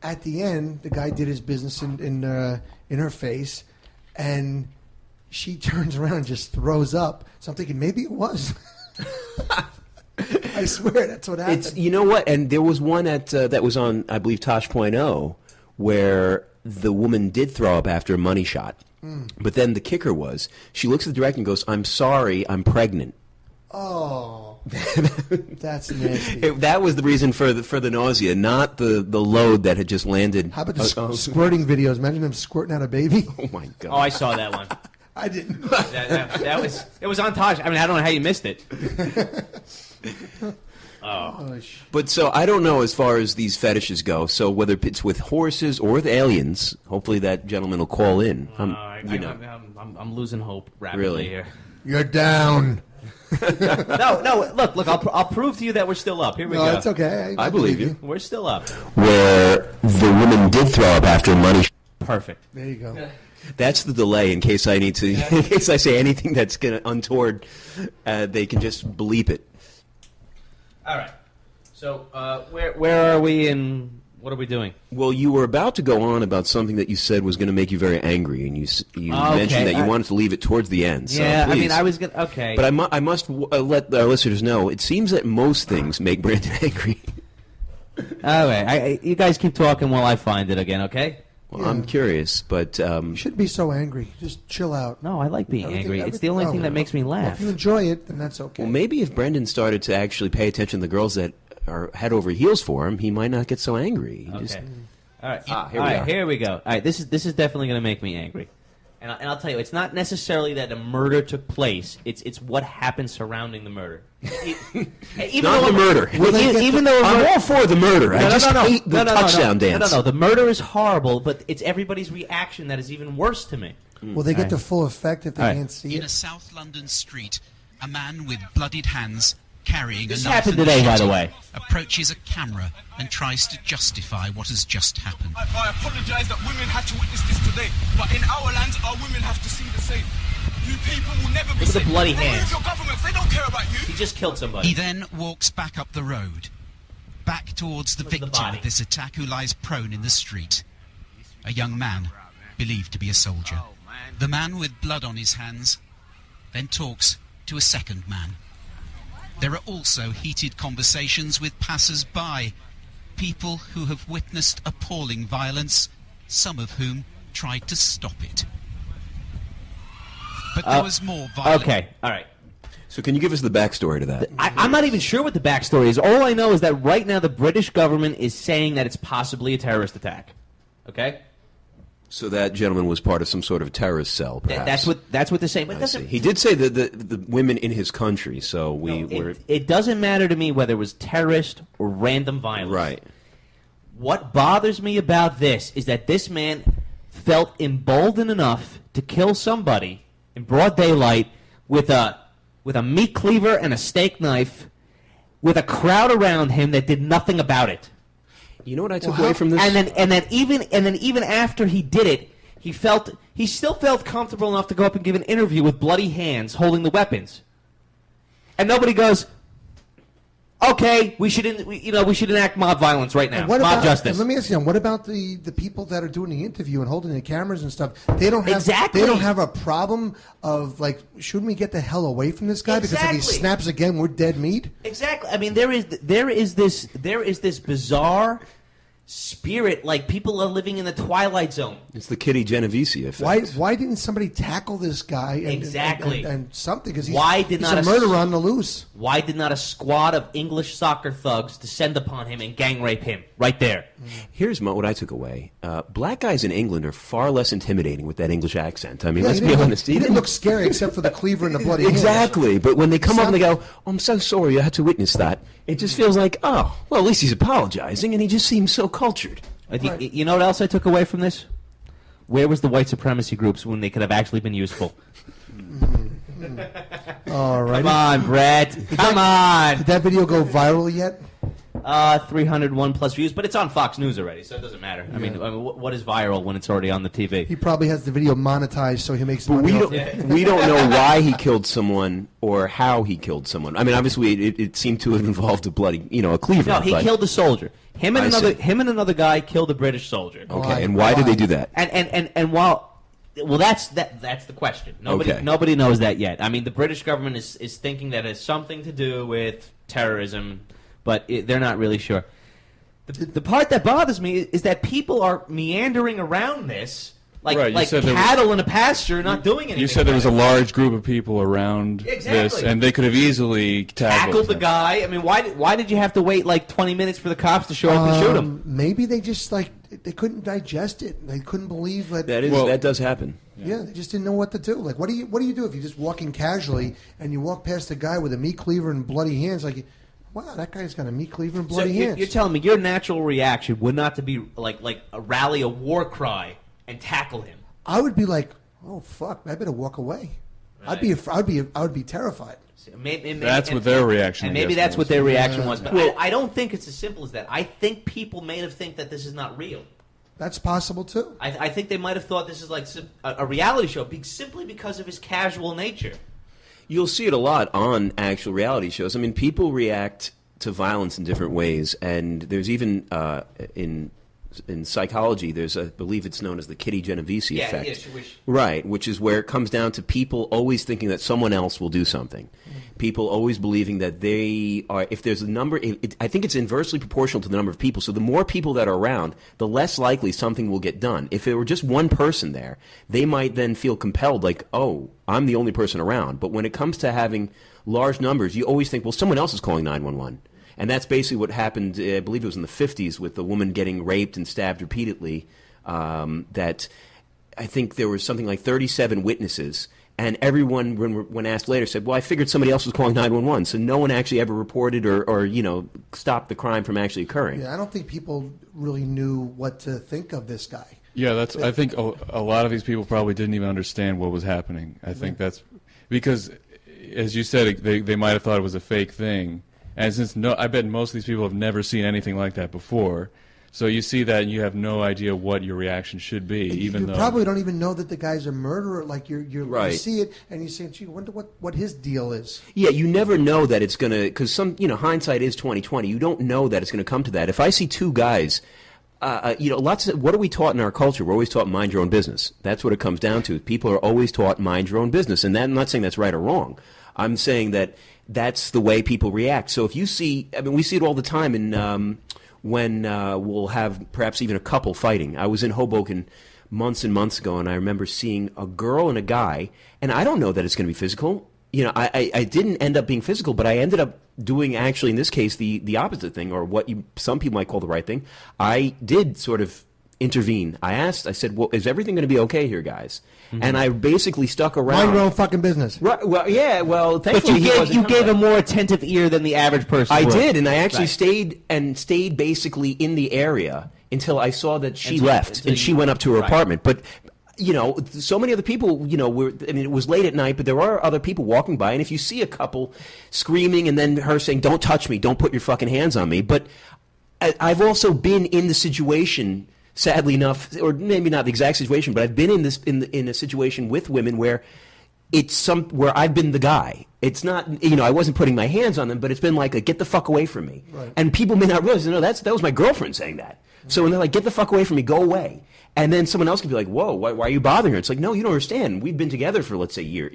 [SPEAKER 7] at the end, the guy did his business in her face, and she turns around and just throws up. So I'm thinking maybe it was. I swear that's what happened.
[SPEAKER 5] It's what, and there was one that was on, I believe, Tosh.0, where the woman did throw up after a money shot. But then the kicker was, she looks at the director and goes, "I'm sorry, I'm pregnant."
[SPEAKER 7] Oh, that's nasty.
[SPEAKER 5] That was the reason for the nausea, not the load that had just landed.
[SPEAKER 7] How about the squirting videos? Imagine them squirting out a baby.
[SPEAKER 5] Oh my god!
[SPEAKER 4] Oh, I saw that one.
[SPEAKER 7] I didn't.
[SPEAKER 4] It was on Taj. I mean, I don't know how you missed it.
[SPEAKER 7] Oh,
[SPEAKER 5] But so I don't know as far as these fetishes go. So whether it's with horses or with aliens, hopefully that gentleman will call in.
[SPEAKER 4] I'm losing hope rapidly
[SPEAKER 5] Really?
[SPEAKER 4] here.
[SPEAKER 7] You're down.
[SPEAKER 4] No. Look. I'll prove to you that we're still up. Here we
[SPEAKER 7] No,
[SPEAKER 4] go.
[SPEAKER 7] it's okay.
[SPEAKER 5] I believe you.
[SPEAKER 4] We're still up.
[SPEAKER 5] Where the woman did throw up after money.
[SPEAKER 4] Perfect.
[SPEAKER 7] There you go.
[SPEAKER 5] That's the delay in case I need to. In case I say anything that's gonna untoward, they can just bleep it.
[SPEAKER 4] All right. So where are we and what are we doing?
[SPEAKER 5] Well, you were about to go on about something that you said was going to make you very angry, and you mentioned that you wanted to leave it towards the end. So
[SPEAKER 4] Yeah, I
[SPEAKER 5] please.
[SPEAKER 4] mean, I was gonna. Okay.
[SPEAKER 5] But I must let our listeners know. It seems that most things make Brandon angry.
[SPEAKER 4] All right. You guys keep talking while I find it again. Okay.
[SPEAKER 5] Well, I'm curious, but
[SPEAKER 7] You shouldn't be so angry. Just chill out.
[SPEAKER 4] No, I like being angry. It's the only thing that makes me
[SPEAKER 7] Well,
[SPEAKER 4] laugh.
[SPEAKER 7] if you enjoy it, then that's okay.
[SPEAKER 5] well, maybe if Brendan started to actually pay attention to the girls that are head over heels for him, he might not get so angry. He just-
[SPEAKER 4] Okay. All right.
[SPEAKER 5] here
[SPEAKER 4] All
[SPEAKER 5] we
[SPEAKER 4] right,
[SPEAKER 5] are.
[SPEAKER 4] here we go. All right, this is definitely going to make me angry. And I'll tell you, it's not necessarily that a murder took place. It's what happened surrounding the murder. Even
[SPEAKER 5] Not
[SPEAKER 4] though
[SPEAKER 5] the murder.
[SPEAKER 4] Even though
[SPEAKER 5] I'm all for the murder. I just hate the touchdown dance.
[SPEAKER 4] No, the murder is horrible, but it's everybody's reaction that is even worse to me.
[SPEAKER 7] Will they get the full effect if they
[SPEAKER 4] All right.
[SPEAKER 7] can't see
[SPEAKER 11] In a
[SPEAKER 7] it?
[SPEAKER 11] South London street, a man with bloodied hands carrying
[SPEAKER 4] This
[SPEAKER 11] a knife
[SPEAKER 4] happened
[SPEAKER 11] and
[SPEAKER 4] today, by
[SPEAKER 11] machete
[SPEAKER 4] the way.
[SPEAKER 11] approaches a camera and tries to justify what has just happened.
[SPEAKER 12] I apologise that women had to witness this today, but in our land, our women have to see the same. You people will never be
[SPEAKER 4] Look at the
[SPEAKER 12] safe.
[SPEAKER 4] bloody
[SPEAKER 12] Remove
[SPEAKER 4] hands.
[SPEAKER 12] your governments, they don't care about you.
[SPEAKER 4] He just killed somebody.
[SPEAKER 11] He then walks back up the road, back towards the
[SPEAKER 4] Look at the
[SPEAKER 11] victim
[SPEAKER 4] body.
[SPEAKER 11] of this attack who lies prone in the street, a young man believed to be a soldier. The man with blood on his hands then talks to a second man. There are also heated conversations with passers-by, people who have witnessed appalling violence, some of whom tried to stop it. But there was more violence.
[SPEAKER 4] Okay, all right.
[SPEAKER 5] So can you give us the backstory to that?
[SPEAKER 4] I'm not even sure what the backstory is. All I know is that right now the British government is saying that it's possibly a terrorist attack. Okay?
[SPEAKER 5] So that gentleman was part of some sort of terrorist cell, perhaps.
[SPEAKER 4] That's what they're saying. But it
[SPEAKER 5] I see.
[SPEAKER 4] doesn't,
[SPEAKER 5] He did say that the women in his country, so were...
[SPEAKER 4] it doesn't matter to me whether it was terrorist or random violence.
[SPEAKER 5] Right.
[SPEAKER 4] What bothers me about this is that this man felt emboldened enough to kill somebody in broad daylight with a meat cleaver and a steak knife with a crowd around him that did nothing about it.
[SPEAKER 5] You know what I took away from this?
[SPEAKER 4] And then even after he did it, he still felt comfortable enough to go up and give an interview with bloody hands holding the weapons. And nobody goes, okay, we should enact mob violence right now.
[SPEAKER 7] What
[SPEAKER 4] Mob
[SPEAKER 7] about,
[SPEAKER 4] justice.
[SPEAKER 7] and let me ask you, what about the people that are doing the interview and holding the cameras and stuff? They don't have
[SPEAKER 4] Exactly.
[SPEAKER 7] They don't have a problem of like, shouldn't we get the hell away from this guy because if he
[SPEAKER 4] Exactly.
[SPEAKER 7] snaps again, we're dead meat.
[SPEAKER 4] Exactly. I mean, there is this bizarre spirit, like people are living in the Twilight Zone.
[SPEAKER 5] It's the Kitty Genovese effect.
[SPEAKER 7] Why didn't somebody tackle this guy?
[SPEAKER 4] Exactly.
[SPEAKER 7] And something because he's
[SPEAKER 4] Why
[SPEAKER 7] a murderer on the loose.
[SPEAKER 4] Why did not a squad of English soccer thugs descend upon him and gang rape him right there?
[SPEAKER 5] Here's what I took away. Black guys in England are far less intimidating with that English accent. I mean,
[SPEAKER 7] Yeah,
[SPEAKER 5] let's
[SPEAKER 7] he
[SPEAKER 5] be
[SPEAKER 7] didn't
[SPEAKER 5] honest.
[SPEAKER 7] He didn't look scary except for the cleaver and the bloody hands.
[SPEAKER 5] Exactly. But when they come up and they go, oh, I'm so sorry I had to witness that, it just feels like, oh, well, at least he's apologizing, and he just seems so cultured.
[SPEAKER 4] You know what else I took away from this? Where was the white supremacy groups when they could have actually been useful?
[SPEAKER 7] All right.
[SPEAKER 4] Come on, Brett. Come on.
[SPEAKER 7] Did that video go viral yet?
[SPEAKER 4] 301 plus views, but it's on Fox News already, so it doesn't matter. I mean, what is viral when it's already on the TV?
[SPEAKER 7] He probably has the video monetized, so he makes
[SPEAKER 5] But
[SPEAKER 7] money
[SPEAKER 5] we
[SPEAKER 7] off
[SPEAKER 5] don't,
[SPEAKER 7] it.
[SPEAKER 5] we don't know why he killed someone or how he killed someone. I mean, obviously, it seemed to have involved a bloody, a cleaver.
[SPEAKER 4] No, he
[SPEAKER 5] but-
[SPEAKER 4] killed a soldier. Him and
[SPEAKER 5] I see.
[SPEAKER 4] another guy killed a British soldier.
[SPEAKER 5] Okay, and why did they do that?
[SPEAKER 4] And while, well, that's the question. Nobody knows that yet. I mean, the British government is thinking that it has something to do with terrorism, but they're not really sure. The part that bothers me is that people are meandering around this like
[SPEAKER 6] Right, you
[SPEAKER 4] like
[SPEAKER 6] said there
[SPEAKER 4] cattle in a pasture, not doing anything.
[SPEAKER 6] You said there was a
[SPEAKER 4] about it.
[SPEAKER 6] large group of people around this,
[SPEAKER 4] Exactly.
[SPEAKER 6] and they could have easily
[SPEAKER 4] Tackled the guy. I mean, why did you have to wait like 20 minutes for the cops to show up and shoot him?
[SPEAKER 7] Maybe they just they couldn't digest it. They couldn't believe that.
[SPEAKER 5] That does happen.
[SPEAKER 7] Yeah, they just didn't know what to do. Like, what do you do if you're just walking casually and you walk past a guy with a meat cleaver and bloody hands? Like, wow, that guy's got a meat cleaver and bloody hands.
[SPEAKER 4] You're telling me your natural reaction would not to be like rally a war cry and tackle him.
[SPEAKER 7] I would be like, oh fuck, I better walk away.
[SPEAKER 4] Right.
[SPEAKER 7] I would be terrified.
[SPEAKER 6] That's what their reaction.
[SPEAKER 4] And maybe that's what their reaction was. But I don't think it's as simple as that. I think people may have think that this is not real.
[SPEAKER 7] That's possible too.
[SPEAKER 4] I think they might have thought this is like a reality show simply because of his casual nature.
[SPEAKER 5] You'll see it a lot on actual reality shows. I mean, people react to violence in different ways, and there's even in psychology, I believe it's known as the Kitty Genovese effect.
[SPEAKER 4] Yeah,
[SPEAKER 5] Right, which is where it comes down to people always thinking that someone else will do something. People always believing that they are, if there's a number, I think it's inversely proportional to the number of people. So the more people that are around, the less likely something will get done. If there were just one person there, they might then feel compelled, like, oh, I'm the only person around. But when it comes to having large numbers, you always think, well, someone else is calling 911. And that's basically what happened, I believe it was in the 50s, with the woman getting raped and stabbed repeatedly, that I think there was something like 37 witnesses. And everyone, when asked later, said, well, I figured somebody else was calling 911. So no one actually ever reported or stopped the crime from actually occurring.
[SPEAKER 7] Yeah, I don't think people really knew what to think of this guy.
[SPEAKER 6] Yeah, I think a lot of these people probably didn't even understand what was happening. I think that's because, as you said, they might have thought it was a fake thing. And since I bet most of these people have never seen anything like that before. So you see that and you have no idea what your reaction should be, even though
[SPEAKER 7] you probably don't even know that the guy's a murderer. Like you
[SPEAKER 5] Right.
[SPEAKER 7] see it and you say, "Gee, wonder what his deal is."
[SPEAKER 5] Yeah, you never know that it's gonna, because hindsight is 20/20. You don't know that it's gonna come to that. If I see two guys, what are we taught in our culture? We're always taught mind your own business. That's what it comes down to. People are always taught mind your own business, and I'm not saying that's right or wrong. I'm saying that that's the way people react. So if you see, we see it all the time in. When we'll have perhaps even a couple fighting. I was in Hoboken months and months ago, and I remember seeing a girl and a guy, and I don't know that it's going to be physical. I didn't end up being physical, but I ended up doing, actually, in this case, the opposite thing, or what some people might call the right thing. I did sort of intervene. I said, well, is everything going to be okay here, guys? Mm-hmm. And I basically stuck around.
[SPEAKER 7] Mind your own fucking business.
[SPEAKER 5] Right, well, yeah, well, thankfully
[SPEAKER 4] but you gave a more attentive ear than the average person would.
[SPEAKER 5] I did, and I actually stayed basically in the area until I saw that she left, and she went up to her apartment. But, so many other people, it was late at night, but there are other people walking by, and if you see a couple screaming and then her saying, don't touch me, don't put your fucking hands on me, but I've also been in the situation, sadly enough, or maybe not the exact situation, but I've been in a situation with women where where I've been the guy. It's not, I wasn't putting my hands on them, but it's been like a get the fuck away from me. Right. And people may not realize, no, that was my girlfriend saying that. Mm-hmm. So when they're like, get the fuck away from me, go away. And then someone else can be like, whoa, why are you bothering her? It's like, no, you don't understand. We've been together for, let's say, a year.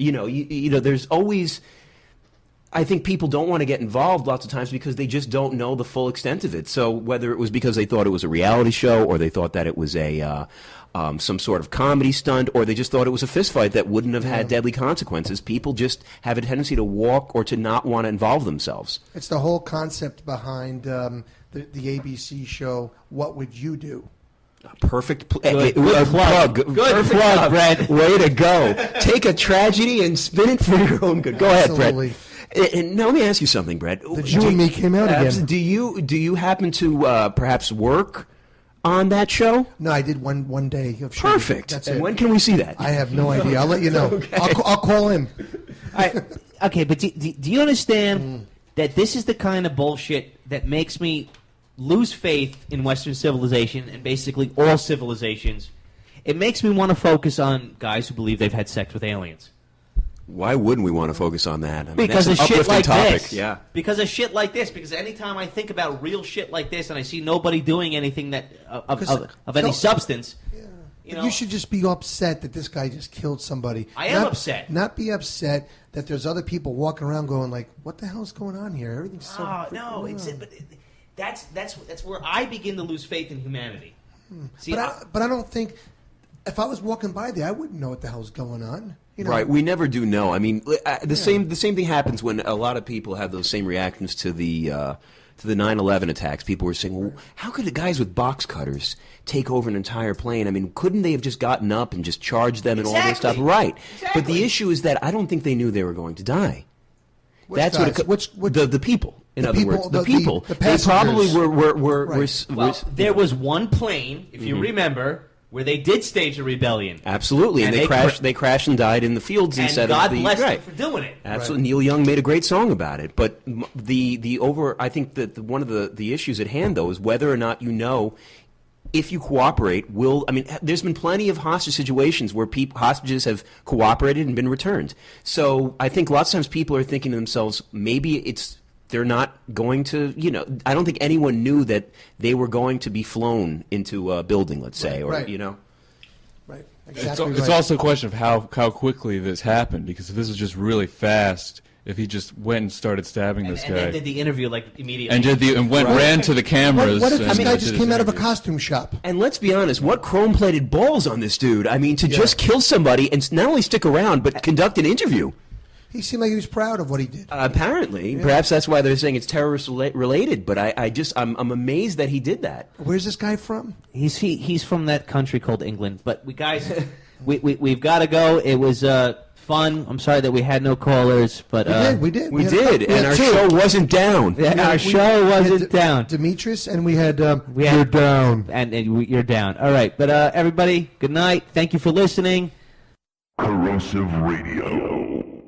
[SPEAKER 5] There's always, I think people don't want to get involved lots of times because they just don't know the full extent of it. So whether it was because they thought it was a reality show, or they thought that it was some sort of comedy stunt, or they just thought it was a fist fight that wouldn't have had deadly consequences, people just have a tendency to walk or to not want to involve themselves.
[SPEAKER 7] It's the whole concept behind the ABC show, What Would You Do?
[SPEAKER 5] Perfect
[SPEAKER 4] plug. Good plug, Brett.
[SPEAKER 5] Way to go. Take a tragedy and spin it for your own good. Go ahead, Brett. And now let me ask you something, Brett.
[SPEAKER 7] The Jew and Me came out again.
[SPEAKER 5] Do you happen to perhaps work on that show?
[SPEAKER 7] No, I did one day of shooting.
[SPEAKER 5] Perfect.
[SPEAKER 7] That's
[SPEAKER 5] and
[SPEAKER 7] it.
[SPEAKER 5] when can we see that?
[SPEAKER 7] I have no idea. I'll let you know.
[SPEAKER 5] Okay.
[SPEAKER 7] I'll call him.
[SPEAKER 4] All right. Okay, but do you understand that this is the kind of bullshit that makes me lose faith in Western civilization and basically all civilizations? It makes me want to focus on guys who believe they've had sex with aliens.
[SPEAKER 5] Why wouldn't we want to focus on that?
[SPEAKER 4] Because of shit like this.
[SPEAKER 5] Yeah.
[SPEAKER 4] Because of shit like this. Because anytime I think about real shit like this and I see nobody doing anything that of any substance,
[SPEAKER 7] you should just be upset that this guy just killed somebody.
[SPEAKER 4] I am upset.
[SPEAKER 7] Not be upset that there's other people walking around going like, "What the hell's going on here? Everything's so."
[SPEAKER 4] No, that's where I begin to lose faith in humanity. See,
[SPEAKER 7] but I don't think if I was walking by there, I wouldn't know what the hell's going on.
[SPEAKER 5] Right, we never do know. I mean, the same thing happens when a lot of people have those same reactions to the 9/11 attacks. People were saying, "Well, how could the guys with box cutters take over an entire plane? I mean, couldn't they have just gotten up and just charged them and all this stuff?" Right. Exactly. But the issue is that I don't think they knew they were going to die. That's
[SPEAKER 7] guys?
[SPEAKER 5] The people. In other words, the people.
[SPEAKER 7] The
[SPEAKER 5] they probably were.
[SPEAKER 4] Well, there was one plane, if you remember, where they did stage a rebellion.
[SPEAKER 5] Absolutely, and they crashed and died in the fields instead of the...
[SPEAKER 4] And God bless them for doing it.
[SPEAKER 5] Absolutely. Right. Neil Young made a great song about it. But I think that one of the issues at hand, though, is whether or not you know if you cooperate there's been plenty of hostage situations where hostages have cooperated and been returned. So I think lots of times people are thinking to themselves, maybe they're not going to, I don't think anyone knew that they were going to be flown into a building, let's say,
[SPEAKER 7] Right.
[SPEAKER 6] Exactly. It's also a question of how quickly this happened, because if this was just really fast if he just went and started stabbing this
[SPEAKER 4] And
[SPEAKER 6] guy.
[SPEAKER 4] then did the interview like immediately.
[SPEAKER 6] And ran to the cameras.
[SPEAKER 7] What if this
[SPEAKER 6] and
[SPEAKER 7] guy
[SPEAKER 6] did
[SPEAKER 7] just
[SPEAKER 6] his
[SPEAKER 7] came out of a
[SPEAKER 6] interview.
[SPEAKER 7] costume shop?
[SPEAKER 5] And let's be honest, what chrome-plated balls on this dude? I mean, to just kill somebody and not only stick around, but conduct an interview.
[SPEAKER 7] He seemed like he was proud of what he did.
[SPEAKER 5] Apparently. Perhaps that's why they're saying it's terrorist-related, but I'm amazed that he did that.
[SPEAKER 7] Where's this guy from?
[SPEAKER 4] He's from that country called England. But we've got to go. It was fun. I'm sorry that we had no callers, but
[SPEAKER 7] We did.
[SPEAKER 5] We did, and our show wasn't down.
[SPEAKER 4] Our show wasn't down.
[SPEAKER 7] Demetrius, and we had you're down.
[SPEAKER 4] And you're down. All right, but everybody, good night. Thank you for listening.
[SPEAKER 1] Corrosive Radio.